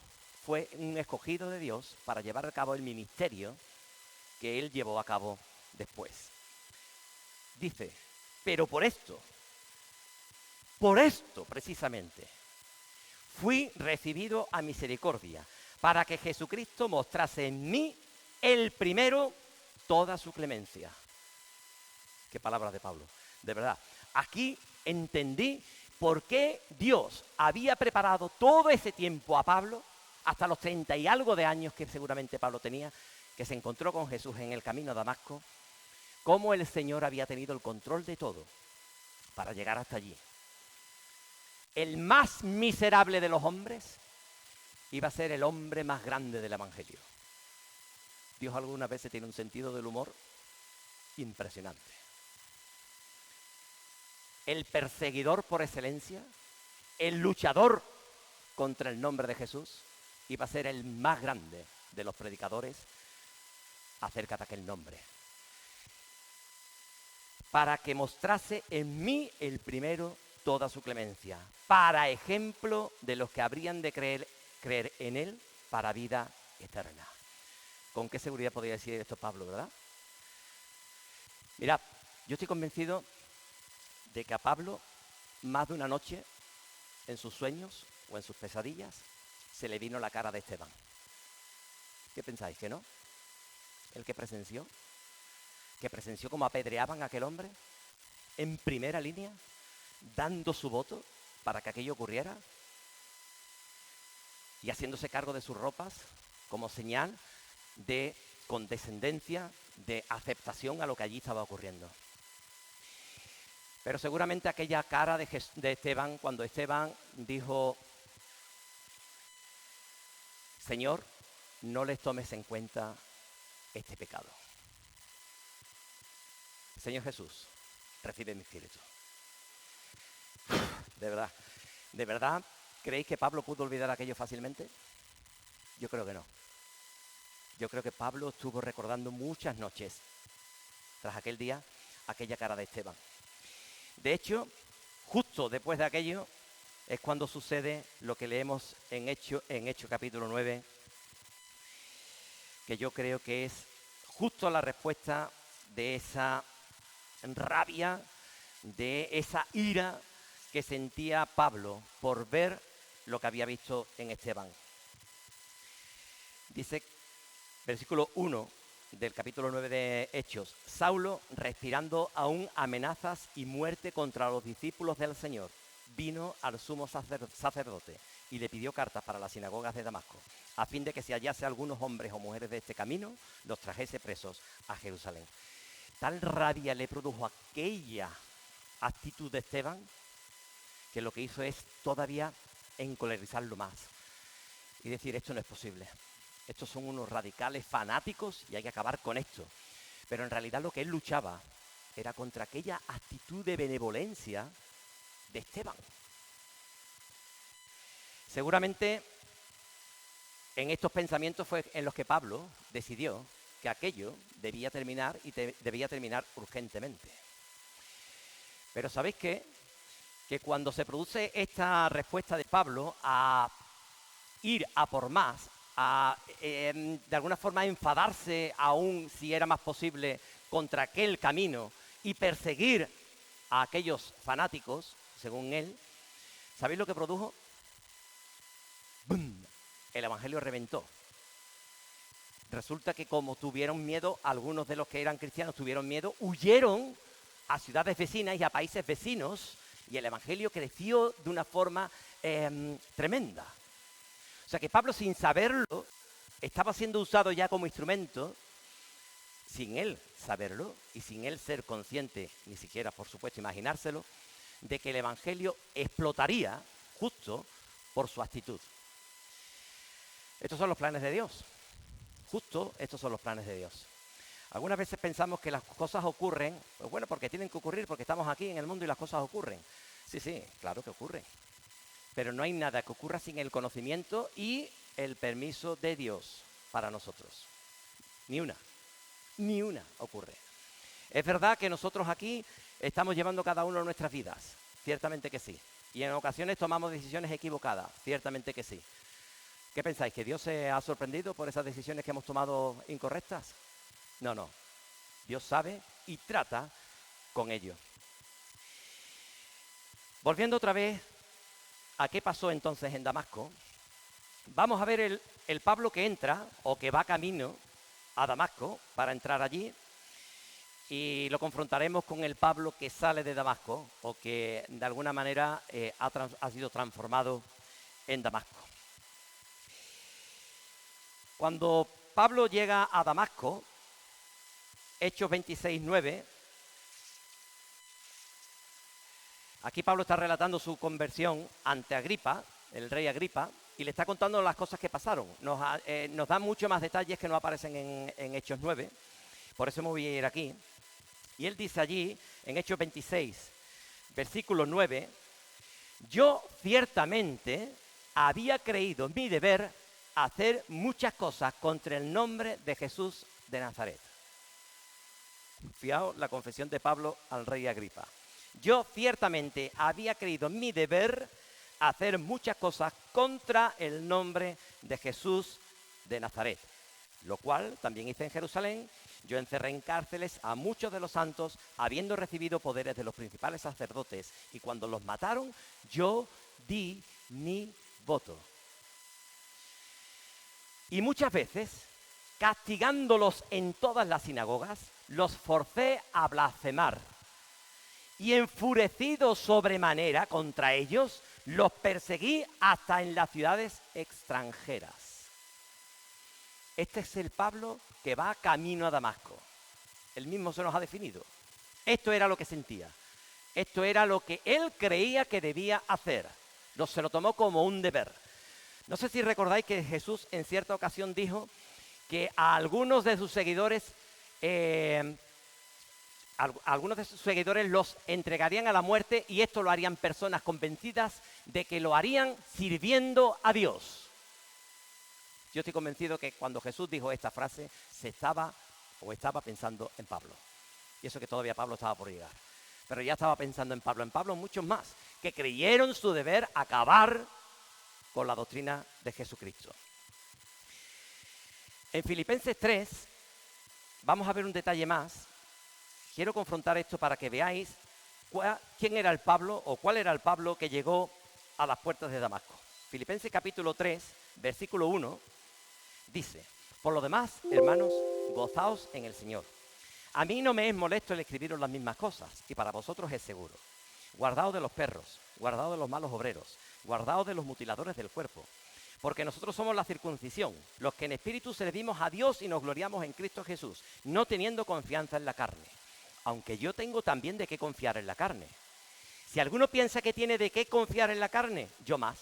fue un escogido de Dios para llevar a cabo el ministerio que él llevó a cabo después. Dice, pero por esto precisamente, fui recibido a misericordia, para que Jesucristo mostrase en mí el primero toda su clemencia. Qué palabras de Pablo, de verdad. Aquí entendí por qué Dios había preparado todo ese tiempo a Pablo, hasta los 30 y algo de años que seguramente Pablo tenía, que se encontró con Jesús en el camino a Damasco, cómo el Señor había tenido el control de todo para llegar hasta allí. El más miserable de los hombres iba a ser el hombre más grande del Evangelio. Dios algunas veces tiene un sentido del humor impresionante. El perseguidor por excelencia el luchador contra el nombre de Jesús, iba a ser el más grande de los predicadores acerca de aquel nombre. Para que mostrase en mí el primero toda su clemencia, para ejemplo de los que habrían de creer en él para vida eterna. ¿Con qué seguridad podría decir esto Pablo, verdad? Mirad, yo estoy convencido de que a Pablo, más de una noche, en sus sueños o en sus pesadillas, se le vino la cara de Esteban. ¿Qué pensáis, que no? El que presenció cómo apedreaban a aquel hombre en primera línea, dando su voto para que aquello ocurriera y haciéndose cargo de sus ropas como señal de condescendencia, de aceptación a lo que allí estaba ocurriendo. Pero seguramente aquella cara de Esteban, cuando Esteban dijo: Señor, no les tomes en cuenta este pecado. Señor Jesús, recibe mi espíritu. ¿De verdad creéis que Pablo pudo olvidar aquello fácilmente? Yo creo que no. Yo creo que Pablo estuvo recordando muchas noches, tras aquel día, aquella cara de Esteban. De hecho, justo después de aquello, es cuando sucede lo que leemos en Hechos capítulo 9, que yo creo que es justo la respuesta de esa rabia, de esa ira que sentía Pablo por ver lo que había visto en Esteban. Dice, versículo 1 del capítulo 9 de Hechos: Saulo, respirando aún amenazas y muerte contra los discípulos del Señor, vino al sumo sacerdote y le pidió cartas para las sinagogas de Damasco, a fin de que si hallase algunos hombres o mujeres de este camino, los trajese presos a Jerusalén. Tal rabia le produjo aquella actitud de Esteban, que lo que hizo es todavía encolerizarlo más y decir: esto no es posible, estos son unos radicales fanáticos y hay que acabar con esto. Pero en realidad lo que él luchaba era contra aquella actitud de benevolencia de Esteban. Seguramente en estos pensamientos fue en los que Pablo decidió que aquello debía terminar y debía terminar urgentemente. Pero ¿sabéis qué? Que cuando se produce esta respuesta de Pablo a ir a por más, a de alguna forma enfadarse aún, si era más posible, contra aquel camino y perseguir a aquellos fanáticos, según él, ¿sabéis lo que produjo? ¡Bum! El evangelio reventó. Resulta que como tuvieron miedo, algunos de los que eran cristianos tuvieron miedo, huyeron a ciudades vecinas y a países vecinos, y el evangelio creció de una forma tremenda. O sea que Pablo, sin saberlo, estaba siendo usado ya como instrumento, sin él saberlo y sin él ser consciente, ni siquiera, por supuesto, imaginárselo, de que el evangelio explotaría justo por su actitud. Estos son los planes de Dios. Justo estos son los planes de Dios. Algunas veces pensamos que las cosas ocurren, pues bueno, porque tienen que ocurrir, porque estamos aquí en el mundo y las cosas ocurren. Sí, claro que ocurren. Pero no hay nada que ocurra sin el conocimiento y el permiso de Dios para nosotros. Ni una ocurre. Es verdad que nosotros aquí estamos llevando cada uno nuestras vidas, ciertamente que sí. Y en ocasiones tomamos decisiones equivocadas, ciertamente que sí. ¿Qué pensáis? ¿Que Dios se ha sorprendido por esas decisiones que hemos tomado incorrectas? No. Dios sabe y trata con ello. Volviendo otra vez a qué pasó entonces en Damasco, vamos a ver el Pablo que entra o que va camino a Damasco para entrar allí, y lo confrontaremos con el Pablo que sale de Damasco o que de alguna manera ha sido transformado en Damasco. Cuando Pablo llega a Damasco, Hechos 26:9, aquí Pablo está relatando su conversión ante Agripa, el rey Agripa, y le está contando las cosas que pasaron. Nos da mucho más detalles que no aparecen en Hechos 9, por eso me voy a ir aquí. Y él dice allí, en Hechos 26, versículo 9, yo ciertamente había creído mi deber hacer muchas cosas contra el nombre de Jesús de Nazaret. Fijaos la confesión de Pablo al rey Agripa. Yo ciertamente había creído mi deber hacer muchas cosas contra el nombre de Jesús de Nazaret, lo cual también hice en Jerusalén. Yo encerré en cárceles a muchos de los santos, habiendo recibido poderes de los principales sacerdotes, y cuando los mataron, yo di mi voto. Y muchas veces, castigándolos en todas las sinagogas, los forcé a blasfemar. Y enfurecido sobremanera contra ellos, los perseguí hasta en las ciudades extranjeras. Este es el Pablo que va camino a Damasco. Él mismo se nos ha definido. Esto era lo que sentía. Esto era lo que él creía que debía hacer. Se lo tomó como un deber. No sé si recordáis que Jesús en cierta ocasión dijo que a algunos de sus seguidores los entregarían a la muerte, y esto lo harían personas convencidas de que lo harían sirviendo a Dios. Yo estoy convencido que cuando Jesús dijo esta frase, estaba pensando en Pablo. Y eso que todavía Pablo estaba por llegar. Pero ya estaba pensando en Pablo muchos más, que creyeron su deber acabar con la doctrina de Jesucristo. En Filipenses 3 vamos a ver un detalle más. Quiero confrontar esto para que veáis quién era el Pablo, o cuál era el Pablo que llegó a las puertas de Damasco. Filipenses capítulo 3, versículo 1, dice: por lo demás, hermanos, gozaos en el Señor. A mí no me es molesto el escribiros las mismas cosas, y para vosotros es seguro. Guardaos de los perros, guardaos de los malos obreros, guardaos de los mutiladores del cuerpo. Porque nosotros somos la circuncisión, los que en espíritu servimos a Dios y nos gloriamos en Cristo Jesús, no teniendo confianza en la carne. Aunque yo tengo también de qué confiar en la carne. Si alguno piensa que tiene de qué confiar en la carne, yo más.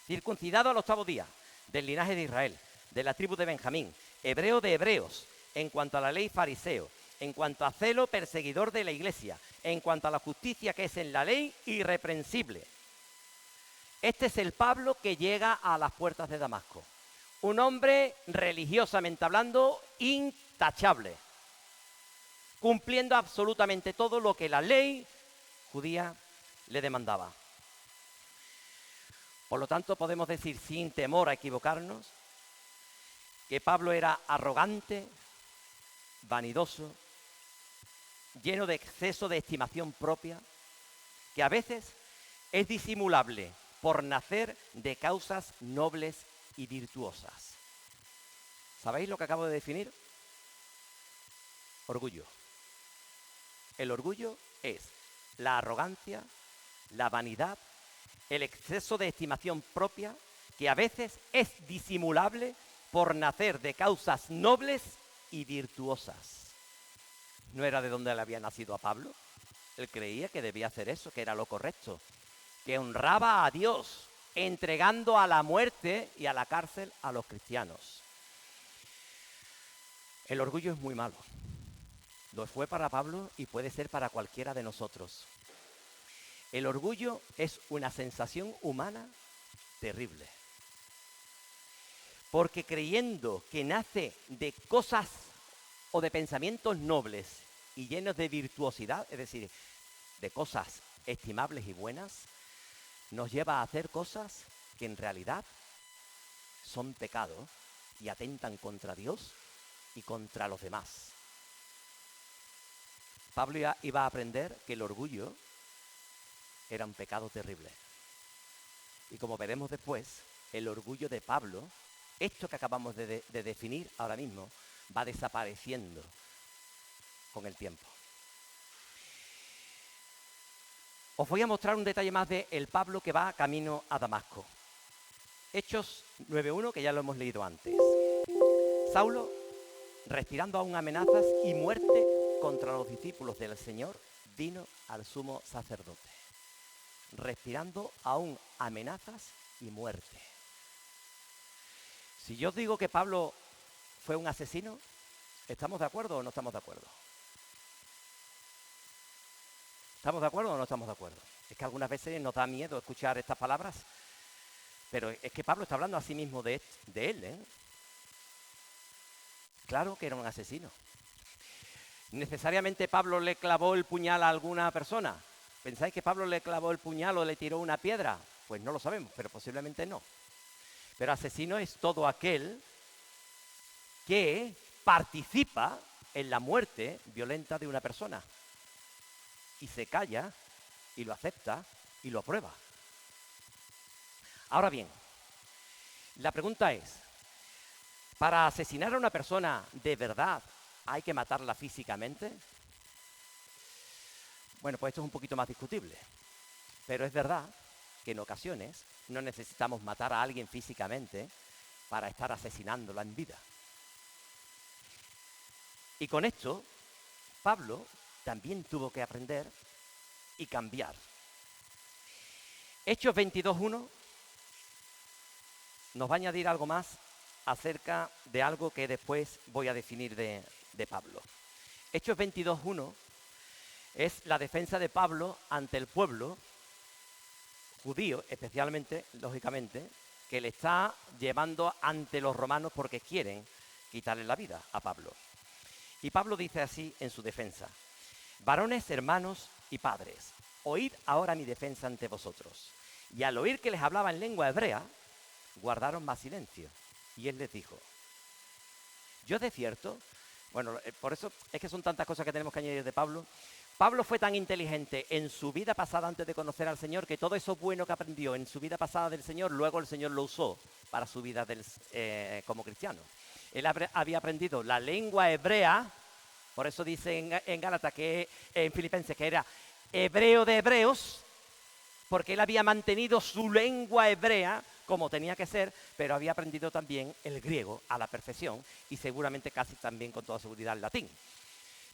Circuncidado al 8º día, del linaje de Israel, de la tribu de Benjamín, hebreo de hebreos, en cuanto a la ley fariseo, en cuanto a celo perseguidor de la iglesia, en cuanto a la justicia que es en la ley, irreprensible. Este es el Pablo que llega a las puertas de Damasco. Un hombre, religiosamente hablando, intachable, cumpliendo absolutamente todo lo que la ley judía le demandaba. Por lo tanto, podemos decir sin temor a equivocarnos que Pablo era arrogante, vanidoso, lleno de exceso de estimación propia, que a veces es disimulable por nacer de causas nobles y virtuosas. ¿Sabéis lo que acabo de definir? Orgullo. El orgullo es la arrogancia, la vanidad, el exceso de estimación propia, que a veces es disimulable por nacer de causas nobles y virtuosas. ¿No era de donde le había nacido a Pablo? Él creía que debía hacer eso, que era lo correcto, que honraba a Dios, entregando a la muerte y a la cárcel a los cristianos. El orgullo es muy malo. Lo fue para Pablo y puede ser para cualquiera de nosotros. El orgullo es una sensación humana terrible. Porque creyendo que nace de cosas o de pensamientos nobles y llenos de virtuosidad, es decir, de cosas estimables y buenas, nos lleva a hacer cosas que en realidad son pecado y atentan contra Dios y contra los demás. Pablo iba a aprender que el orgullo era un pecado terrible. Y como veremos después, el orgullo de Pablo, esto que acabamos de definir ahora mismo, va desapareciendo con el tiempo. Os voy a mostrar un detalle más de el Pablo que va camino a Damasco. Hechos 9:1, que ya lo hemos leído antes. Saulo, respirando aún amenazas y muerte contra los discípulos del Señor, vino al sumo sacerdote. Respirando aún amenazas y muerte. Si yo os digo que Pablo fue un asesino, ¿estamos de acuerdo o no estamos de acuerdo? ¿Estamos de acuerdo o no estamos de acuerdo? Es que algunas veces nos da miedo escuchar estas palabras, pero es que Pablo está hablando a sí mismo de él, ¿eh? Claro que era un asesino. ¿Necesariamente Pablo le clavó el puñal a alguna persona? ¿Pensáis que Pablo le clavó el puñal o le tiró una piedra? Pues no lo sabemos, pero posiblemente no. Pero asesino es todo aquel que participa en la muerte violenta de una persona y se calla y lo acepta y lo aprueba. Ahora bien, la pregunta es, ¿para asesinar a una persona de verdad hay que matarla físicamente? Bueno, pues esto es un poquito más discutible, pero es verdad que en ocasiones no necesitamos matar a alguien físicamente para estar asesinándola en vida. Y con esto, Pablo también tuvo que aprender y cambiar. Hechos 22:1 nos va a añadir algo más acerca de algo que después voy a definir de Pablo. Hechos 22:1 es la defensa de Pablo ante el pueblo judío, especialmente, lógicamente, que le está llevando ante los romanos porque quieren quitarle la vida a Pablo. Y Pablo dice así en su defensa: varones, hermanos y padres, oíd ahora mi defensa ante vosotros. Y al oír que les hablaba en lengua hebrea, guardaron más silencio. Y él les dijo: yo de cierto, bueno, por eso es que son tantas cosas que tenemos que añadir de Pablo. Pablo fue tan inteligente en su vida pasada antes de conocer al Señor que todo eso bueno que aprendió en su vida pasada del Señor, luego el Señor lo usó para su vida como cristiano. Él había aprendido la lengua hebrea, por eso dice en Gálatas, en Filipenses, que era hebreo de hebreos, porque él había mantenido su lengua hebrea como tenía que ser, pero había aprendido también el griego a la perfección y seguramente casi también con toda seguridad el latín.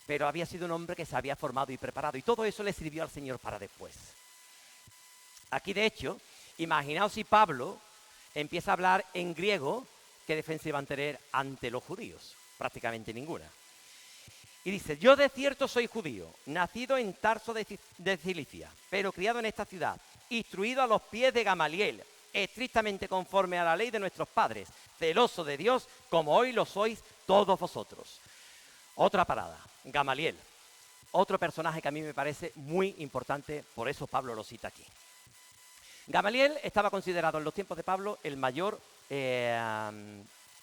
Pero había sido un hombre que se había formado y preparado, y todo eso le sirvió al Señor para después. Aquí, de hecho, imaginaos si Pablo empieza a hablar en griego, ¿qué defensa iban a tener ante los judíos? Prácticamente ninguna. Y dice: yo de cierto soy judío, nacido en Tarso de Cilicia, pero criado en esta ciudad, instruido a los pies de Gamaliel, estrictamente conforme a la ley de nuestros padres, celoso de Dios, como hoy lo sois todos vosotros. Otra parada, Gamaliel, otro personaje que a mí me parece muy importante, por eso Pablo lo cita aquí. Gamaliel estaba considerado en los tiempos de Pablo el mayor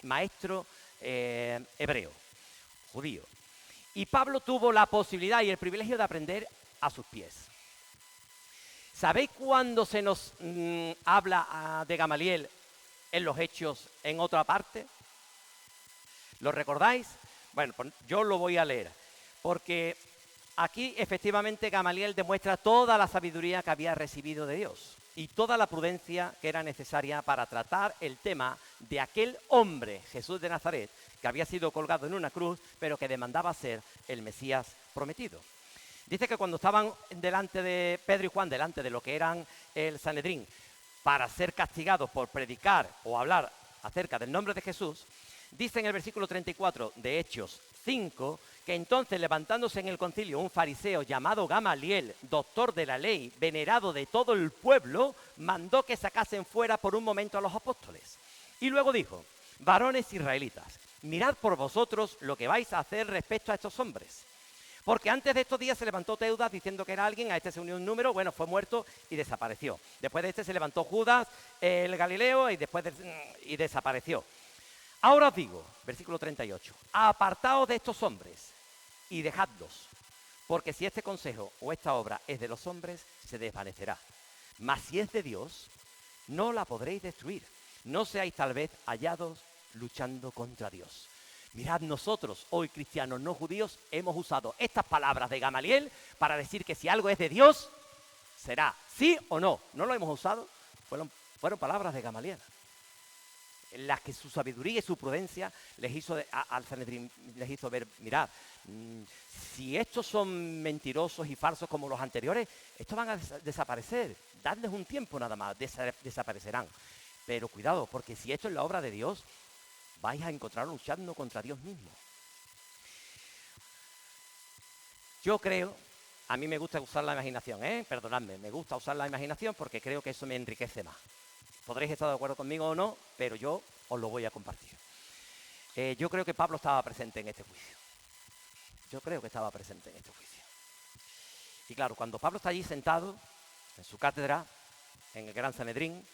maestro hebreo, judío. Y Pablo tuvo la posibilidad y el privilegio de aprender a sus pies. ¿Sabéis cuándo se nos habla de Gamaliel en los Hechos en otra parte? ¿Lo recordáis? Bueno, pues yo lo voy a leer, porque aquí efectivamente Gamaliel demuestra toda la sabiduría que había recibido de Dios y toda la prudencia que era necesaria para tratar el tema de aquel hombre, Jesús de Nazaret, que había sido colgado en una cruz, pero que demandaba ser el Mesías prometido. Dice que cuando estaban delante de Pedro y Juan, delante de lo que eran el Sanedrín, para ser castigados por predicar o hablar acerca del nombre de Jesús, dice en el versículo 34 de Hechos 5, que entonces, levantándose en el concilio un fariseo llamado Gamaliel, doctor de la ley, venerado de todo el pueblo, mandó que sacasen fuera por un momento a los apóstoles. Y luego dijo: varones israelitas, mirad por vosotros lo que vais a hacer respecto a estos hombres. Porque antes de estos días se levantó Teudas diciendo que era alguien, a este se unió un número, bueno, fue muerto y desapareció. Después de este se levantó Judas, el Galileo, y desapareció. Ahora os digo, versículo 38, apartaos de estos hombres y dejadlos, porque si este consejo o esta obra es de los hombres, se desvanecerá. Mas si es de Dios, no la podréis destruir. No seáis tal vez hallados luchando contra Dios. Mirad, nosotros, hoy cristianos no judíos, hemos usado estas palabras de Gamaliel para decir que si algo es de Dios, será sí o no. ¿No lo hemos usado? Fueron palabras de Gamaliel, en las que su sabiduría y su prudencia les hizo al Sanedrín, les hizo ver: mirad, si estos son mentirosos y falsos como los anteriores, estos van a desaparecer. Dadles un tiempo nada más, desaparecerán. Pero cuidado, porque si esto es la obra de Dios, vais a encontrar luchando contra Dios mismo. Yo creo A mí me gusta usar la imaginación, perdonadme, me gusta usar la imaginación porque creo que eso me enriquece más. Podréis estar de acuerdo conmigo o no, pero yo os lo voy a compartir. Yo creo que Pablo estaba presente en este juicio. Yo creo que estaba presente en este juicio. Y claro, cuando Pablo está allí sentado en su cátedra, en el Gran Sanedrín,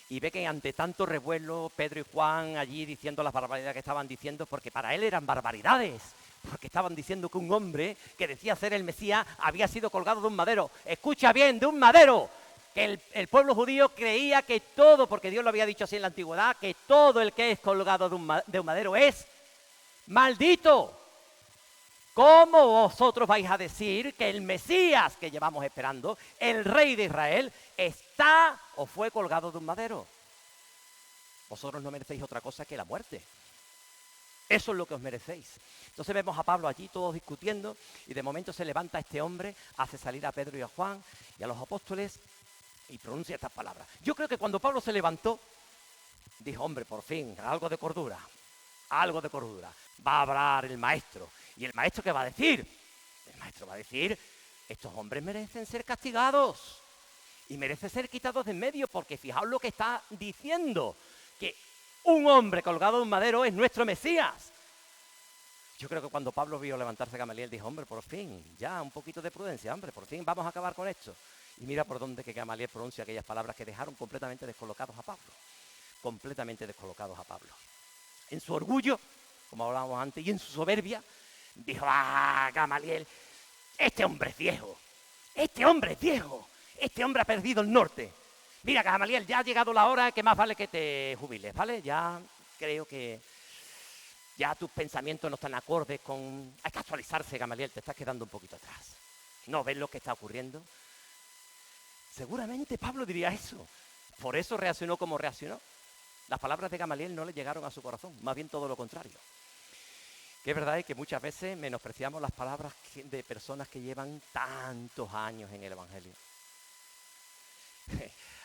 y ve que ante tanto revuelo, Pedro y Juan allí diciendo las barbaridades que estaban diciendo, porque para él eran barbaridades, porque estaban diciendo que un hombre que decía ser el Mesías había sido colgado de un madero. Escucha bien, de un madero. Que el pueblo judío creía que todo, porque Dios lo había dicho así en la antigüedad, que todo el que es colgado de un madero es maldito. ¿Cómo vosotros vais a decir que el Mesías que llevamos esperando, el Rey de Israel, está o fue colgado de un madero? Vosotros no merecéis otra cosa que la muerte. Eso es lo que os merecéis. Entonces vemos a Pablo allí todos discutiendo y de momento se levanta este hombre, hace salir a Pedro y a Juan y a los apóstoles y pronuncia estas palabras. Yo creo que cuando Pablo se levantó, dijo, hombre, por fin, algo de cordura, algo de cordura. Va a hablar el maestro. ¿Y el maestro qué va a decir? El maestro va a decir, estos hombres merecen ser castigados y merecen ser quitados de en medio, porque fijaos lo que está diciendo, que un hombre colgado de un madero es nuestro Mesías. Yo creo que cuando Pablo vio levantarse a Gamaliel, dijo, hombre, por fin, ya un poquito de prudencia, hombre, por fin vamos a acabar con esto. Y mira por dónde que Gamaliel pronuncia aquellas palabras que dejaron completamente descolocados a Pablo. Completamente descolocados a Pablo. En su orgullo, como hablábamos antes, y en su soberbia, dijo, Gamaliel, este hombre es viejo, este hombre es viejo, este hombre ha perdido el norte. Mira, Gamaliel, ya ha llegado la hora que más vale que te jubiles, ¿vale? Ya creo que ya tus pensamientos no están acordes con... Hay que actualizarse, Gamaliel, te estás quedando un poquito atrás. ¿No ves lo que está ocurriendo? Seguramente Pablo diría eso. Por eso reaccionó como reaccionó. Las palabras de Gamaliel no le llegaron a su corazón, más bien todo lo contrario. Que es verdad que muchas veces menospreciamos las palabras de personas que llevan tantos años en el Evangelio.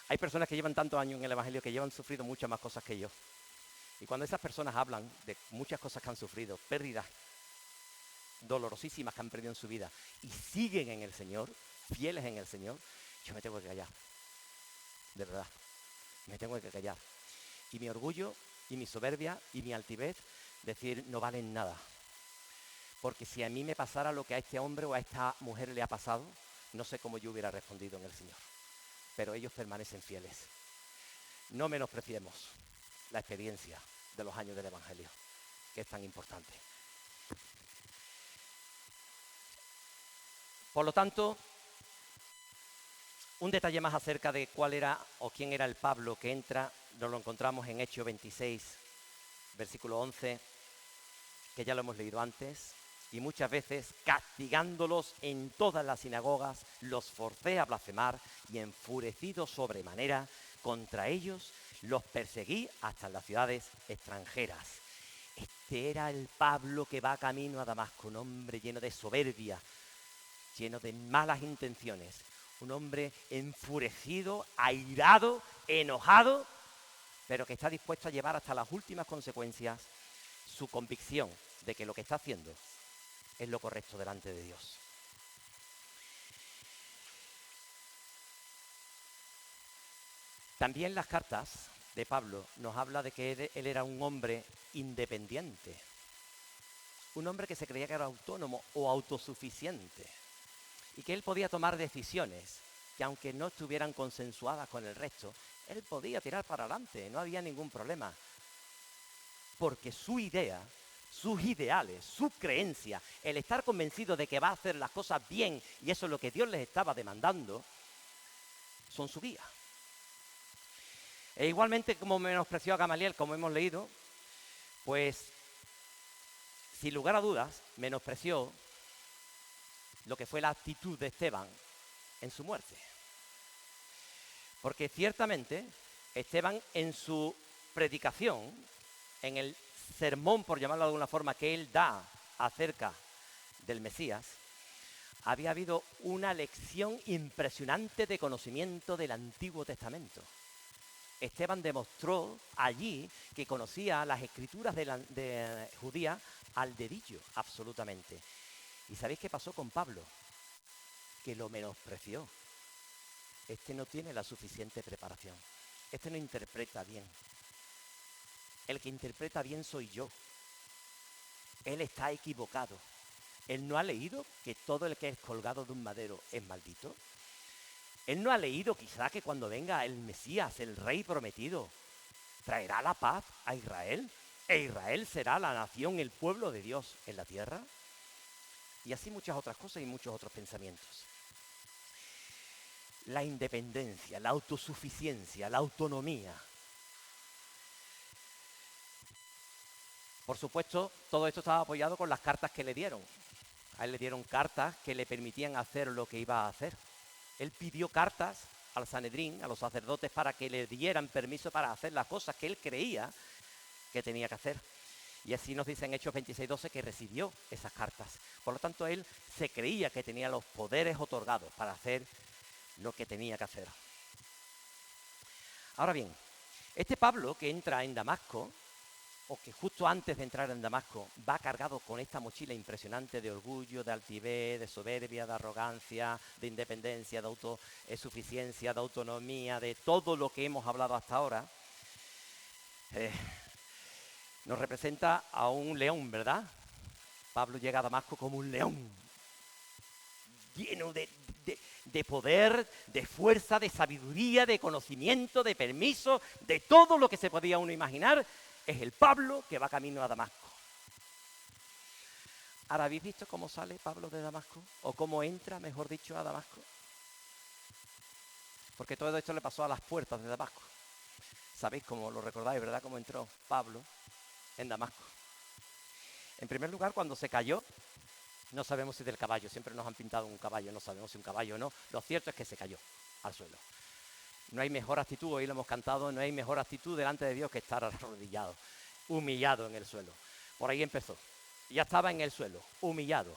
Hay personas que llevan tantos años en el Evangelio que llevan sufrido muchas más cosas que yo. Y cuando esas personas hablan de muchas cosas que han sufrido, pérdidas dolorosísimas que han perdido en su vida, y siguen en el Señor, fieles en el Señor, yo me tengo que callar. De verdad, me tengo que callar. Y mi orgullo, y mi soberbia, y mi altivez, decir, no valen nada. Porque si a mí me pasara lo que a este hombre o a esta mujer le ha pasado, no sé cómo yo hubiera respondido en el Señor. Pero ellos permanecen fieles. No menospreciemos la experiencia de los años del Evangelio, que es tan importante. Por lo tanto, un detalle más acerca de cuál era o quién era el Pablo que entra, nos lo encontramos en Hechos 26, versículo 11, que ya lo hemos leído antes, y muchas veces castigándolos en todas las sinagogas, los forcé a blasfemar y enfurecido sobremanera contra ellos, los perseguí hasta las ciudades extranjeras. Este era el Pablo que va camino a Damasco, un hombre lleno de soberbia, lleno de malas intenciones, un hombre enfurecido, airado, enojado, pero que está dispuesto a llevar hasta las últimas consecuencias su convicción de que lo que está haciendo es lo correcto delante de Dios. También las cartas de Pablo nos habla de que él era un hombre independiente, un hombre que se creía que era autónomo o autosuficiente y que él podía tomar decisiones que aunque no estuvieran consensuadas con el resto, él podía tirar para adelante, no había ningún problema, porque su idea, sus ideales, su creencia, el estar convencido de que va a hacer las cosas bien y eso es lo que Dios les estaba demandando, son su guía. E igualmente como menospreció a Gamaliel, como hemos leído, pues sin lugar a dudas menospreció lo que fue la actitud de Esteban en su muerte. Porque ciertamente Esteban en su predicación, en el sermón, por llamarlo de alguna forma, que él da acerca del Mesías, había habido una lección impresionante de conocimiento del Antiguo Testamento. Esteban demostró allí que conocía las escrituras de judía al dedillo, absolutamente. ¿Y sabéis qué pasó con Pablo? que lo menospreció. Este no tiene la suficiente preparación. Este no interpreta bien. El que interpreta bien soy yo. Él está equivocado. Él no ha leído que todo el que es colgado de un madero es maldito. Él no ha leído quizá que cuando venga el Mesías, el Rey prometido, traerá la paz a Israel, e Israel será la nación, el pueblo de Dios en la tierra. Y así muchas otras cosas y muchos otros pensamientos. La independencia, la autosuficiencia, la autonomía. Por supuesto, todo esto estaba apoyado con las cartas que le dieron. A él le dieron cartas que le permitían hacer lo que iba a hacer. Él pidió cartas al Sanedrín, a los sacerdotes, para que le dieran permiso para hacer las cosas que él creía que tenía que hacer. Y así nos dice en Hechos 26:12 que recibió esas cartas. Por lo tanto, él se creía que tenía los poderes otorgados para hacer lo que tenía que hacer. Ahora bien, este Pablo que entra en Damasco, o que justo antes de entrar en Damasco va cargado con esta mochila impresionante de orgullo, de altivez, de soberbia, de arrogancia, de independencia, de autosuficiencia, de autonomía, de todo lo que hemos hablado hasta ahora, nos representa a un león, ¿verdad? Pablo llega a Damasco como un león, lleno de poder, de fuerza, de sabiduría, de conocimiento, de permiso, de todo lo que se podía uno imaginar. Es el Pablo que va camino a Damasco. ¿Ahora habéis visto cómo sale Pablo de Damasco? ¿O cómo entra, mejor dicho, a Damasco? Porque todo esto le pasó a las puertas de Damasco. Sabéis cómo lo recordáis, ¿verdad? Cómo entró Pablo en Damasco. En primer lugar, cuando se cayó, no sabemos si del caballo. Siempre nos han pintado un caballo, no sabemos si un caballo o no. Lo cierto es que se cayó al suelo. No hay mejor actitud, hoy lo hemos cantado, no hay mejor actitud delante de Dios que estar arrodillado, humillado en el suelo. Por ahí empezó. Ya estaba en el suelo, humillado.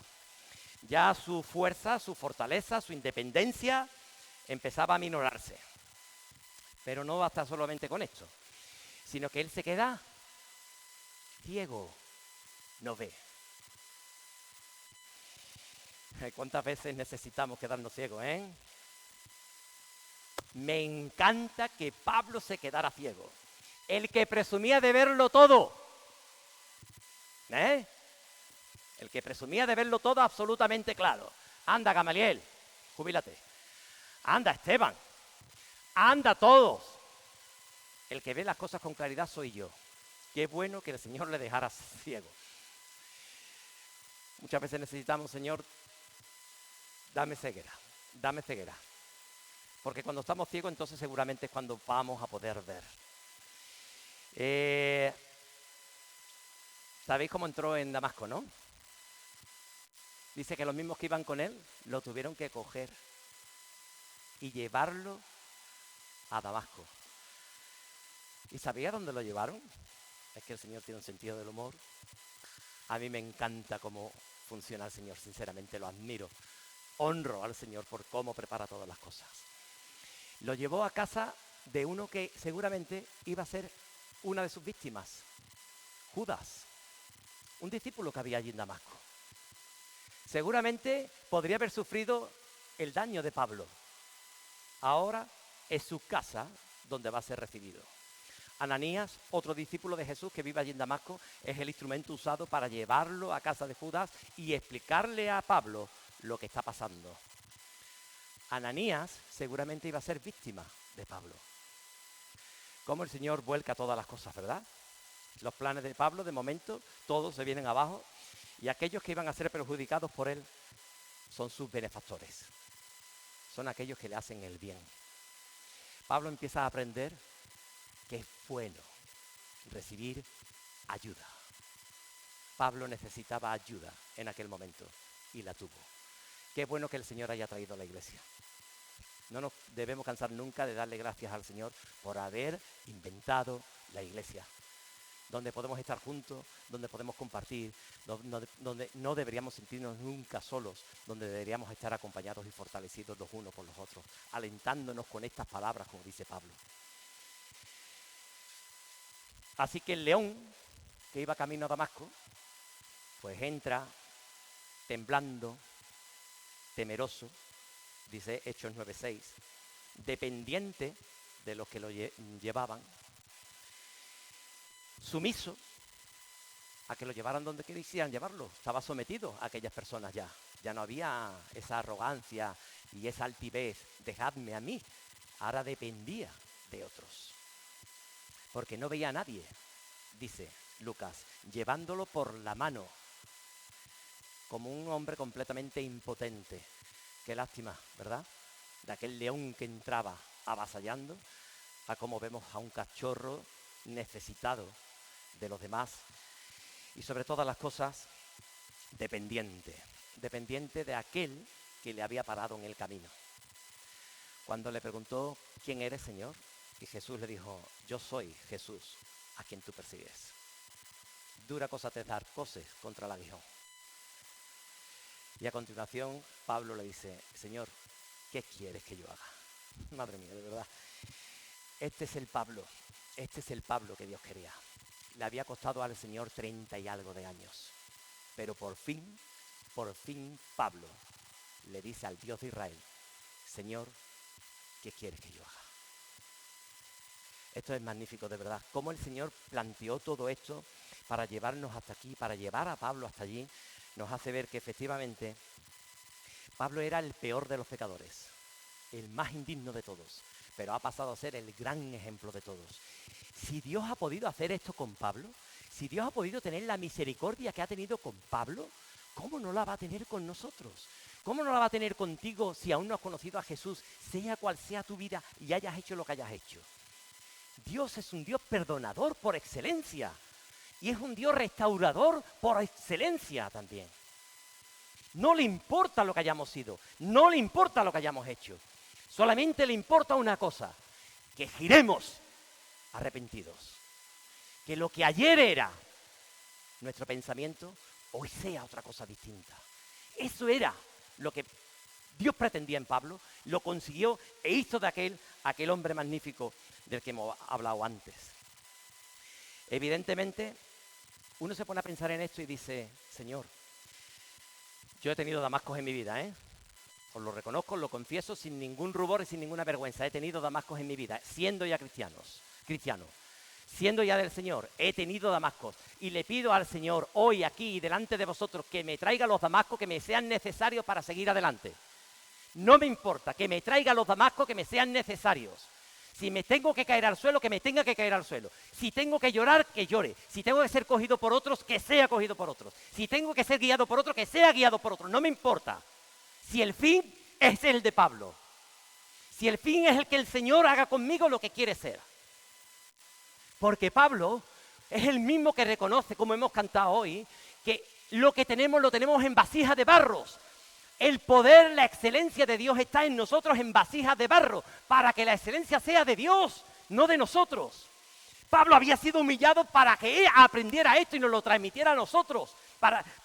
Ya su fuerza, su fortaleza, su independencia empezaba a minorarse. Pero no basta solamente con esto, sino que él se queda ciego, no ve. ¿Cuántas veces necesitamos quedarnos ciegos, Me encanta que Pablo se quedara ciego. El que presumía de verlo todo. El que presumía de verlo todo absolutamente claro. Anda, Gamaliel, jubílate. Anda, Esteban. Anda, todos. El que ve las cosas con claridad soy yo. Qué bueno que el Señor le dejara ciego. Muchas veces necesitamos, Señor, dame ceguera, dame ceguera. Porque cuando estamos ciegos, entonces seguramente es cuando vamos a poder ver. ¿Sabéis cómo entró en Damasco, no? Dice que los mismos que iban con él lo tuvieron que coger y llevarlo a Damasco. ¿Y sabía dónde lo llevaron? Es que el Señor tiene un sentido del humor. A mí me encanta cómo funciona el Señor, sinceramente lo admiro. Honro al Señor por cómo prepara todas las cosas. Lo llevó a casa de uno que seguramente iba a ser una de sus víctimas, Judas, un discípulo que había allí en Damasco. Seguramente podría haber sufrido el daño de Pablo. Ahora es su casa donde va a ser recibido. Ananías, otro discípulo de Jesús que vive allí en Damasco, es el instrumento usado para llevarlo a casa de Judas y explicarle a Pablo lo que está pasando. Ananías seguramente iba a ser víctima de Pablo. Cómo el Señor vuelca todas las cosas, ¿verdad? Los planes de Pablo, de momento, todos se vienen abajo y aquellos que iban a ser perjudicados por él son sus benefactores. Son aquellos que le hacen el bien. Pablo empieza a aprender que es bueno recibir ayuda. Pablo necesitaba ayuda en aquel momento y la tuvo. Qué bueno que el Señor haya traído a la iglesia. No nos debemos cansar nunca de darle gracias al Señor por haber inventado la iglesia, donde podemos estar juntos, donde podemos compartir, donde no deberíamos sentirnos nunca solos, donde deberíamos estar acompañados y fortalecidos los unos por los otros, alentándonos con estas palabras, como dice Pablo. Así que el león que iba camino a Damasco, pues entra temblando, temeroso, dice Hechos 9:6, dependiente de los que lo llevaban, sumiso a que lo llevaran donde quisieran llevarlo, estaba sometido a aquellas personas ya. Ya no había esa arrogancia y esa altivez, dejadme a mí. Ahora dependía de otros. Porque no veía a nadie, dice Lucas, llevándolo por la mano, como un hombre completamente impotente. Qué lástima, ¿verdad? De aquel león que entraba avasallando, a como vemos a un cachorro necesitado de los demás. Y sobre todas las cosas, dependiente de aquel que le había parado en el camino. Cuando le preguntó, ¿quién eres, Señor? Y Jesús le dijo, yo soy Jesús, a quien tú persigues. Dura cosa te es dar coces contra el aguijón. Y a continuación, Pablo le dice, Señor, ¿qué quieres que yo haga? Madre mía, de verdad. Este es el Pablo que Dios quería. Le había costado al Señor 30 y algo de años. Pero por fin Pablo le dice al Dios de Israel, Señor, ¿qué quieres que yo haga? Esto es magnífico, de verdad. Cómo el Señor planteó todo esto para llevarnos hasta aquí, para llevar a Pablo hasta allí, nos hace ver que efectivamente Pablo era el peor de los pecadores, el más indigno de todos, pero ha pasado a ser el gran ejemplo de todos. Si Dios ha podido hacer esto con Pablo, si Dios ha podido tener la misericordia que ha tenido con Pablo, ¿cómo no la va a tener con nosotros? ¿Cómo no la va a tener contigo si aún no has conocido a Jesús, sea cual sea tu vida y hayas hecho lo que hayas hecho? Dios es un Dios perdonador por excelencia y es un Dios restaurador por excelencia también. No le importa lo que hayamos sido, no le importa lo que hayamos hecho, solamente le importa una cosa, que giremos arrepentidos, que lo que ayer era nuestro pensamiento, hoy sea otra cosa distinta. Eso era lo que Dios pretendía en Pablo, lo consiguió e hizo de aquel hombre magnífico del que hemos hablado antes. Evidentemente, uno se pone a pensar en esto y dice, Señor, yo he tenido damascos en mi vida, os lo reconozco, os lo confieso sin ningún rubor y sin ninguna vergüenza. He tenido damascos en mi vida, siendo ya cristiano, siendo ya del Señor, he tenido damascos. Y le pido al Señor hoy aquí y delante de vosotros que me traiga los damascos que me sean necesarios para seguir adelante. No me importa, que me traiga los damascos que me sean necesarios. Si me tengo que caer al suelo, que me tenga que caer al suelo. Si tengo que llorar, que llore. Si tengo que ser cogido por otros, que sea cogido por otros. Si tengo que ser guiado por otros, que sea guiado por otros. No me importa. Si el fin es el de Pablo. Si el fin es el que el Señor haga conmigo lo que quiere ser. Porque Pablo es el mismo que reconoce, como hemos cantado hoy, que lo que tenemos lo tenemos en vasijas de barros. El poder, la excelencia de Dios está en nosotros en vasijas de barro, para que la excelencia sea de Dios, no de nosotros. Pablo había sido humillado para que él aprendiera esto y nos lo transmitiera a nosotros.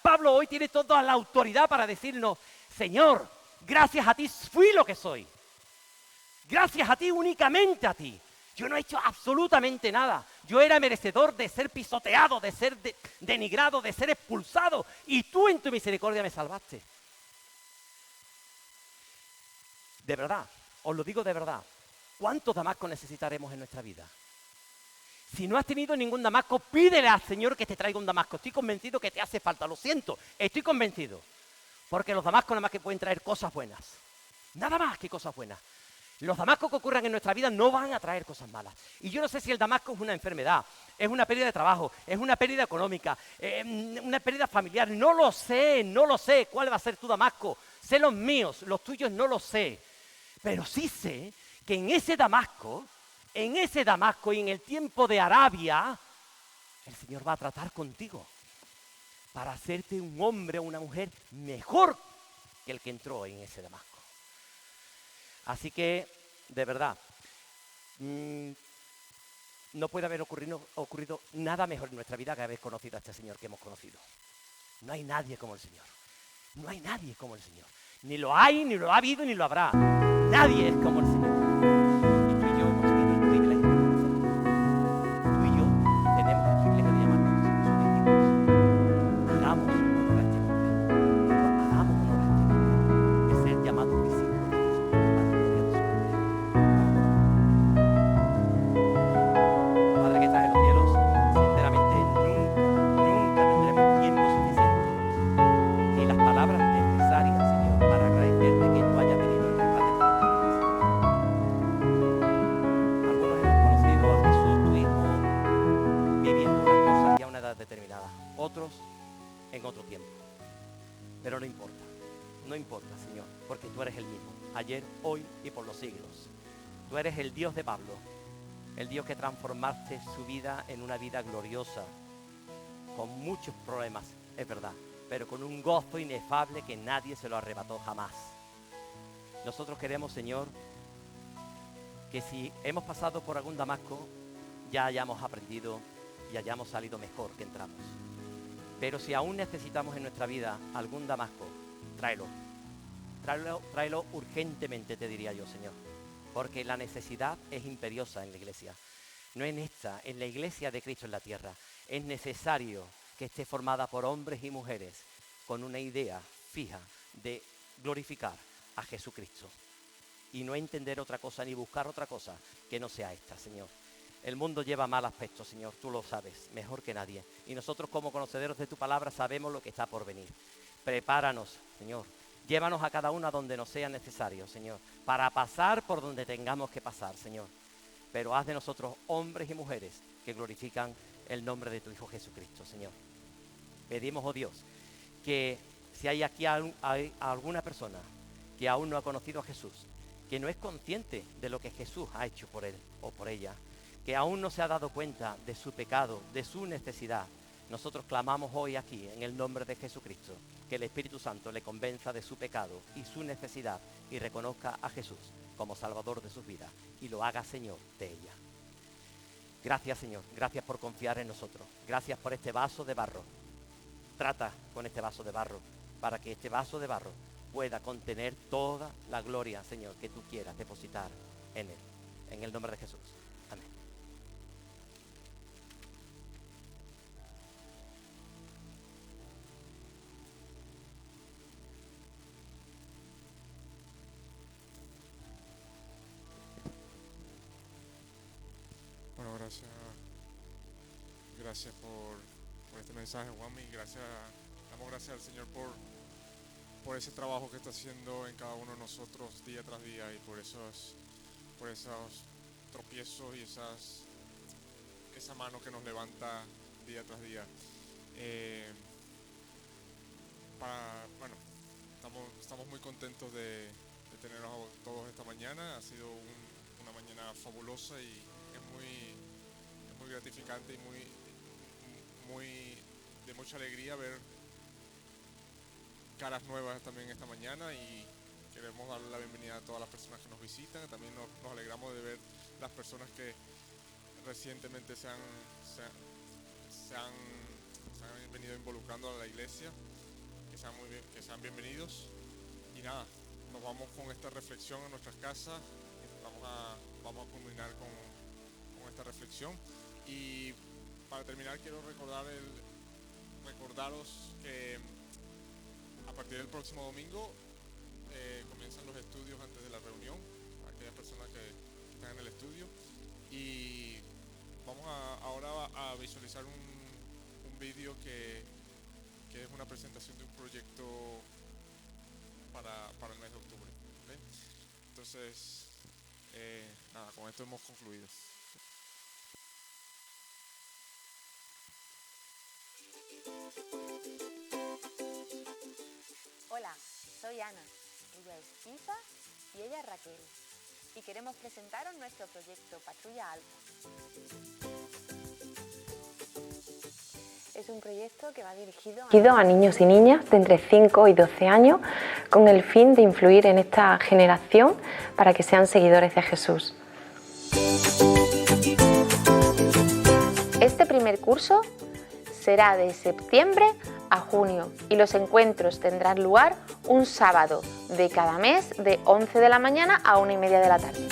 Pablo hoy tiene toda la autoridad para decirnos, Señor, gracias a ti fui lo que soy. Gracias a ti, únicamente a ti. Yo no he hecho absolutamente nada. Yo era merecedor de ser pisoteado, de ser denigrado, de ser expulsado. Y tú en tu misericordia me salvaste. De verdad, os lo digo de verdad. ¿Cuántos damascos necesitaremos en nuestra vida? Si no has tenido ningún damasco, pídele al Señor que te traiga un damasco. Estoy convencido que te hace falta, lo siento, estoy convencido. Porque los damascos nada más que pueden traer cosas buenas. Nada más que cosas buenas. Los damascos que ocurran en nuestra vida no van a traer cosas malas. Y yo no sé si el damasco es una enfermedad, es una pérdida de trabajo, es una pérdida económica, una pérdida familiar. No lo sé cuál va a ser tu damasco. Sé los míos, los tuyos no lo sé. Pero sí sé que en ese Damasco y en el tiempo de Arabia, el Señor va a tratar contigo para hacerte un hombre o una mujer mejor que el que entró en ese Damasco. Así que, de verdad, no puede haber ocurrido nada mejor en nuestra vida que haber conocido a este Señor que hemos conocido. No hay nadie como el Señor. No hay nadie como el Señor. Ni lo hay, ni lo ha habido, ni lo habrá. Nadie es como el Señor. Y tú y yo hemos tenido el privilegio de conocerlo. Tú y yo tenemos el privilegio de llamarnos sus discípulos. Hagamos honor a este nombre. Hagamos honor a este nombre. De ser llamados discípulos de Jesús. porque tú eres el mismo, ayer, hoy y por los siglos. Tú eres el Dios de Pablo, el Dios que transformaste su vida en una vida gloriosa, con muchos problemas, es verdad, pero con un gozo inefable que nadie se lo arrebató jamás. Nosotros queremos, Señor, que si hemos pasado por algún Damasco, ya hayamos aprendido y hayamos salido mejor que entramos. Pero si aún necesitamos en nuestra vida algún Damasco, tráelo. Tráelo urgentemente, te diría yo, Señor. Porque la necesidad es imperiosa en la iglesia. No en esta, en la iglesia de Cristo en la tierra. Es necesario que esté formada por hombres y mujeres con una idea fija de glorificar a Jesucristo. Y no entender otra cosa ni buscar otra cosa que no sea esta, Señor. El mundo lleva mal aspecto, Señor, tú lo sabes, mejor que nadie. Y nosotros como conocedores de tu palabra sabemos lo que está por venir. Prepáranos, Señor. Llévanos a cada uno a donde nos sea necesario, Señor, para pasar por donde tengamos que pasar, Señor. Pero haz de nosotros hombres y mujeres que glorifican el nombre de tu Hijo Jesucristo, Señor. Pedimos, oh Dios, que si hay aquí alguna persona que aún no ha conocido a Jesús, que no es consciente de lo que Jesús ha hecho por él o por ella, que aún no se ha dado cuenta de su pecado, de su necesidad, nosotros clamamos hoy aquí, en el nombre de Jesucristo, que el Espíritu Santo le convenza de su pecado y su necesidad y reconozca a Jesús como Salvador de sus vidas y lo haga Señor de ella. Gracias, Señor, gracias por confiar en nosotros, gracias por este vaso de barro. Trata con este vaso de barro para que este vaso de barro pueda contener toda la gloria, Señor, que tú quieras depositar en él. En el nombre de Jesús. Amén. Bueno, gracias por este mensaje, Juanmi. Damos gracias al Señor por ese trabajo que está haciendo en cada uno de nosotros día tras día y por esos tropiezos y esa mano que nos levanta día tras día. Estamos muy contentos de tenerlos a todos esta mañana. Ha sido una mañana fabulosa y es muy gratificante y muy de mucha alegría ver caras nuevas también esta mañana, y queremos darle la bienvenida a todas las personas que nos visitan. También nos alegramos de ver las personas que recientemente se han venido involucrando a la iglesia, que sean bienvenidos. Y nada, nos vamos con esta reflexión a nuestras casas. Vamos a culminar con esta reflexión. Y para terminar quiero recordaros que a partir del próximo domingo comienzan los estudios antes de la reunión, para aquellas personas que están en el estudio. Y vamos ahora a visualizar un vídeo que es una presentación de un proyecto para el mes de octubre. ¿Okay? Entonces, nada, con esto hemos concluido. Hola, soy Ana, ella es Isa y ella es Raquel, y queremos presentaros nuestro proyecto Patrulla Alfa. Es un proyecto que va dirigido a niños y niñas de entre 5 y 12 años con el fin de influir en esta generación para que sean seguidores de Jesús. Este primer curso será de septiembre a junio y los encuentros tendrán lugar un sábado de cada mes de 11 de la mañana a 1:30 de la tarde.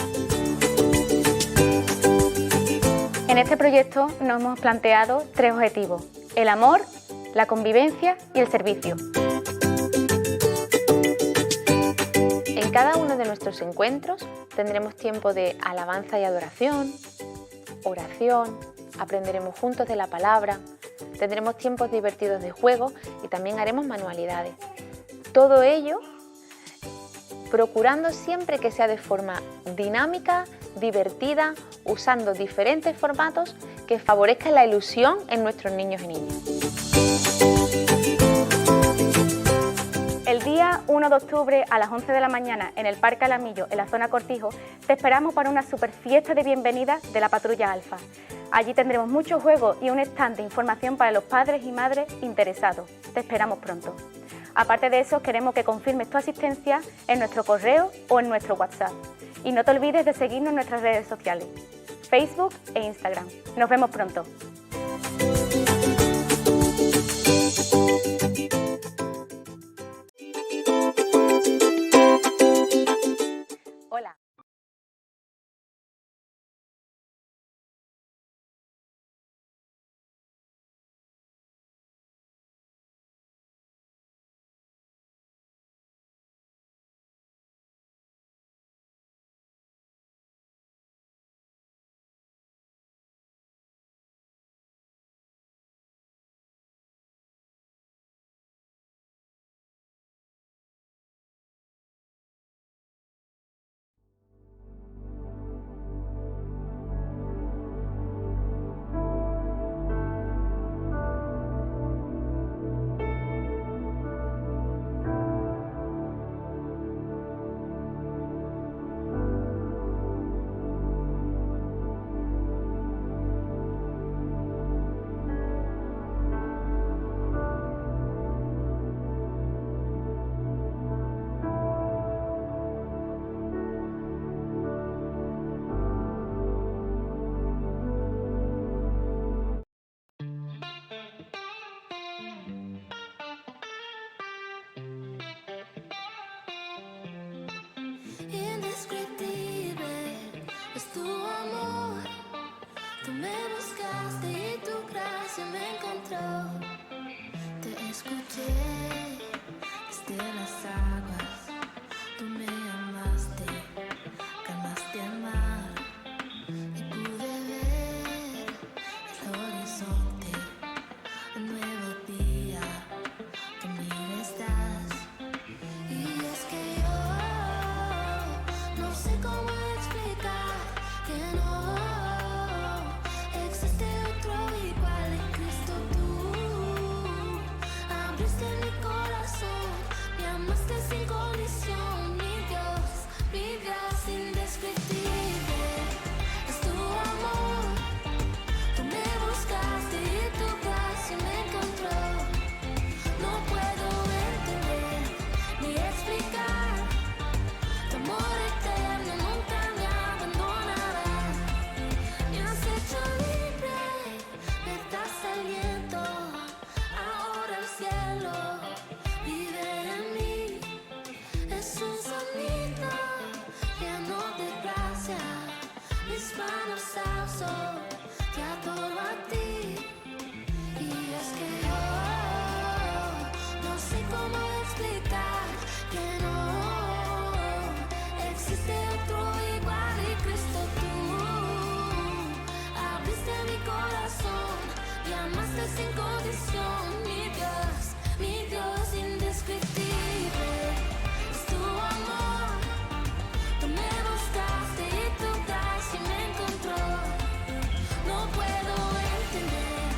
En este proyecto nos hemos planteado 3 objetivos: el amor, la convivencia y el servicio. En cada uno de nuestros encuentros tendremos tiempo de alabanza y adoración, oración, aprenderemos juntos de la palabra, tendremos tiempos divertidos de juego y también haremos manualidades. Todo ello procurando siempre que sea de forma dinámica, divertida, usando diferentes formatos que favorezcan la ilusión en nuestros niños y niñas. El día 1 de octubre a las 11 de la mañana en el Parque Alamillo, en la zona Cortijo, te esperamos para una super fiesta de bienvenida de la Patrulla Alfa. Allí tendremos muchos juegos y un stand de información para los padres y madres interesados. Te esperamos pronto. Aparte de eso, queremos que confirmes tu asistencia en nuestro correo o en nuestro WhatsApp. Y no te olvides de seguirnos en nuestras redes sociales, Facebook e Instagram. Nos vemos pronto. Hola. Indescriptible es tu amor, tú me buscaste y tu gracia me encontró. Te escuché desde las aguas, tú me llamaste, calmaste el mar y pude ver el horizonte, un nuevo día, conmigo estás. Y es que yo no sé cómo explicar que no existe otro igual en Cristo tú. Abriste mi corazón, me amaste sin condición, mi Dios indescriptible es tu amor. Tú me buscaste y tu gracia me encontró. No puedo entender ni explicar tu amor eterno, nunca me abandonarás. Me has hecho libre, me das aliento. Ahora el cielo vive en mí. Es un sonido lleno de gracia. Mis manos alzo, te adoro a ti. Y es que yo no sé cómo explicar que no existe otro igual y Cristo tú. Abriste mi corazón y amaste sin condición, mi Dios indescriptible es tu amor. Tú me buscaste y tu gracia me encontró. No puedo entender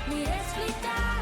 ni explicar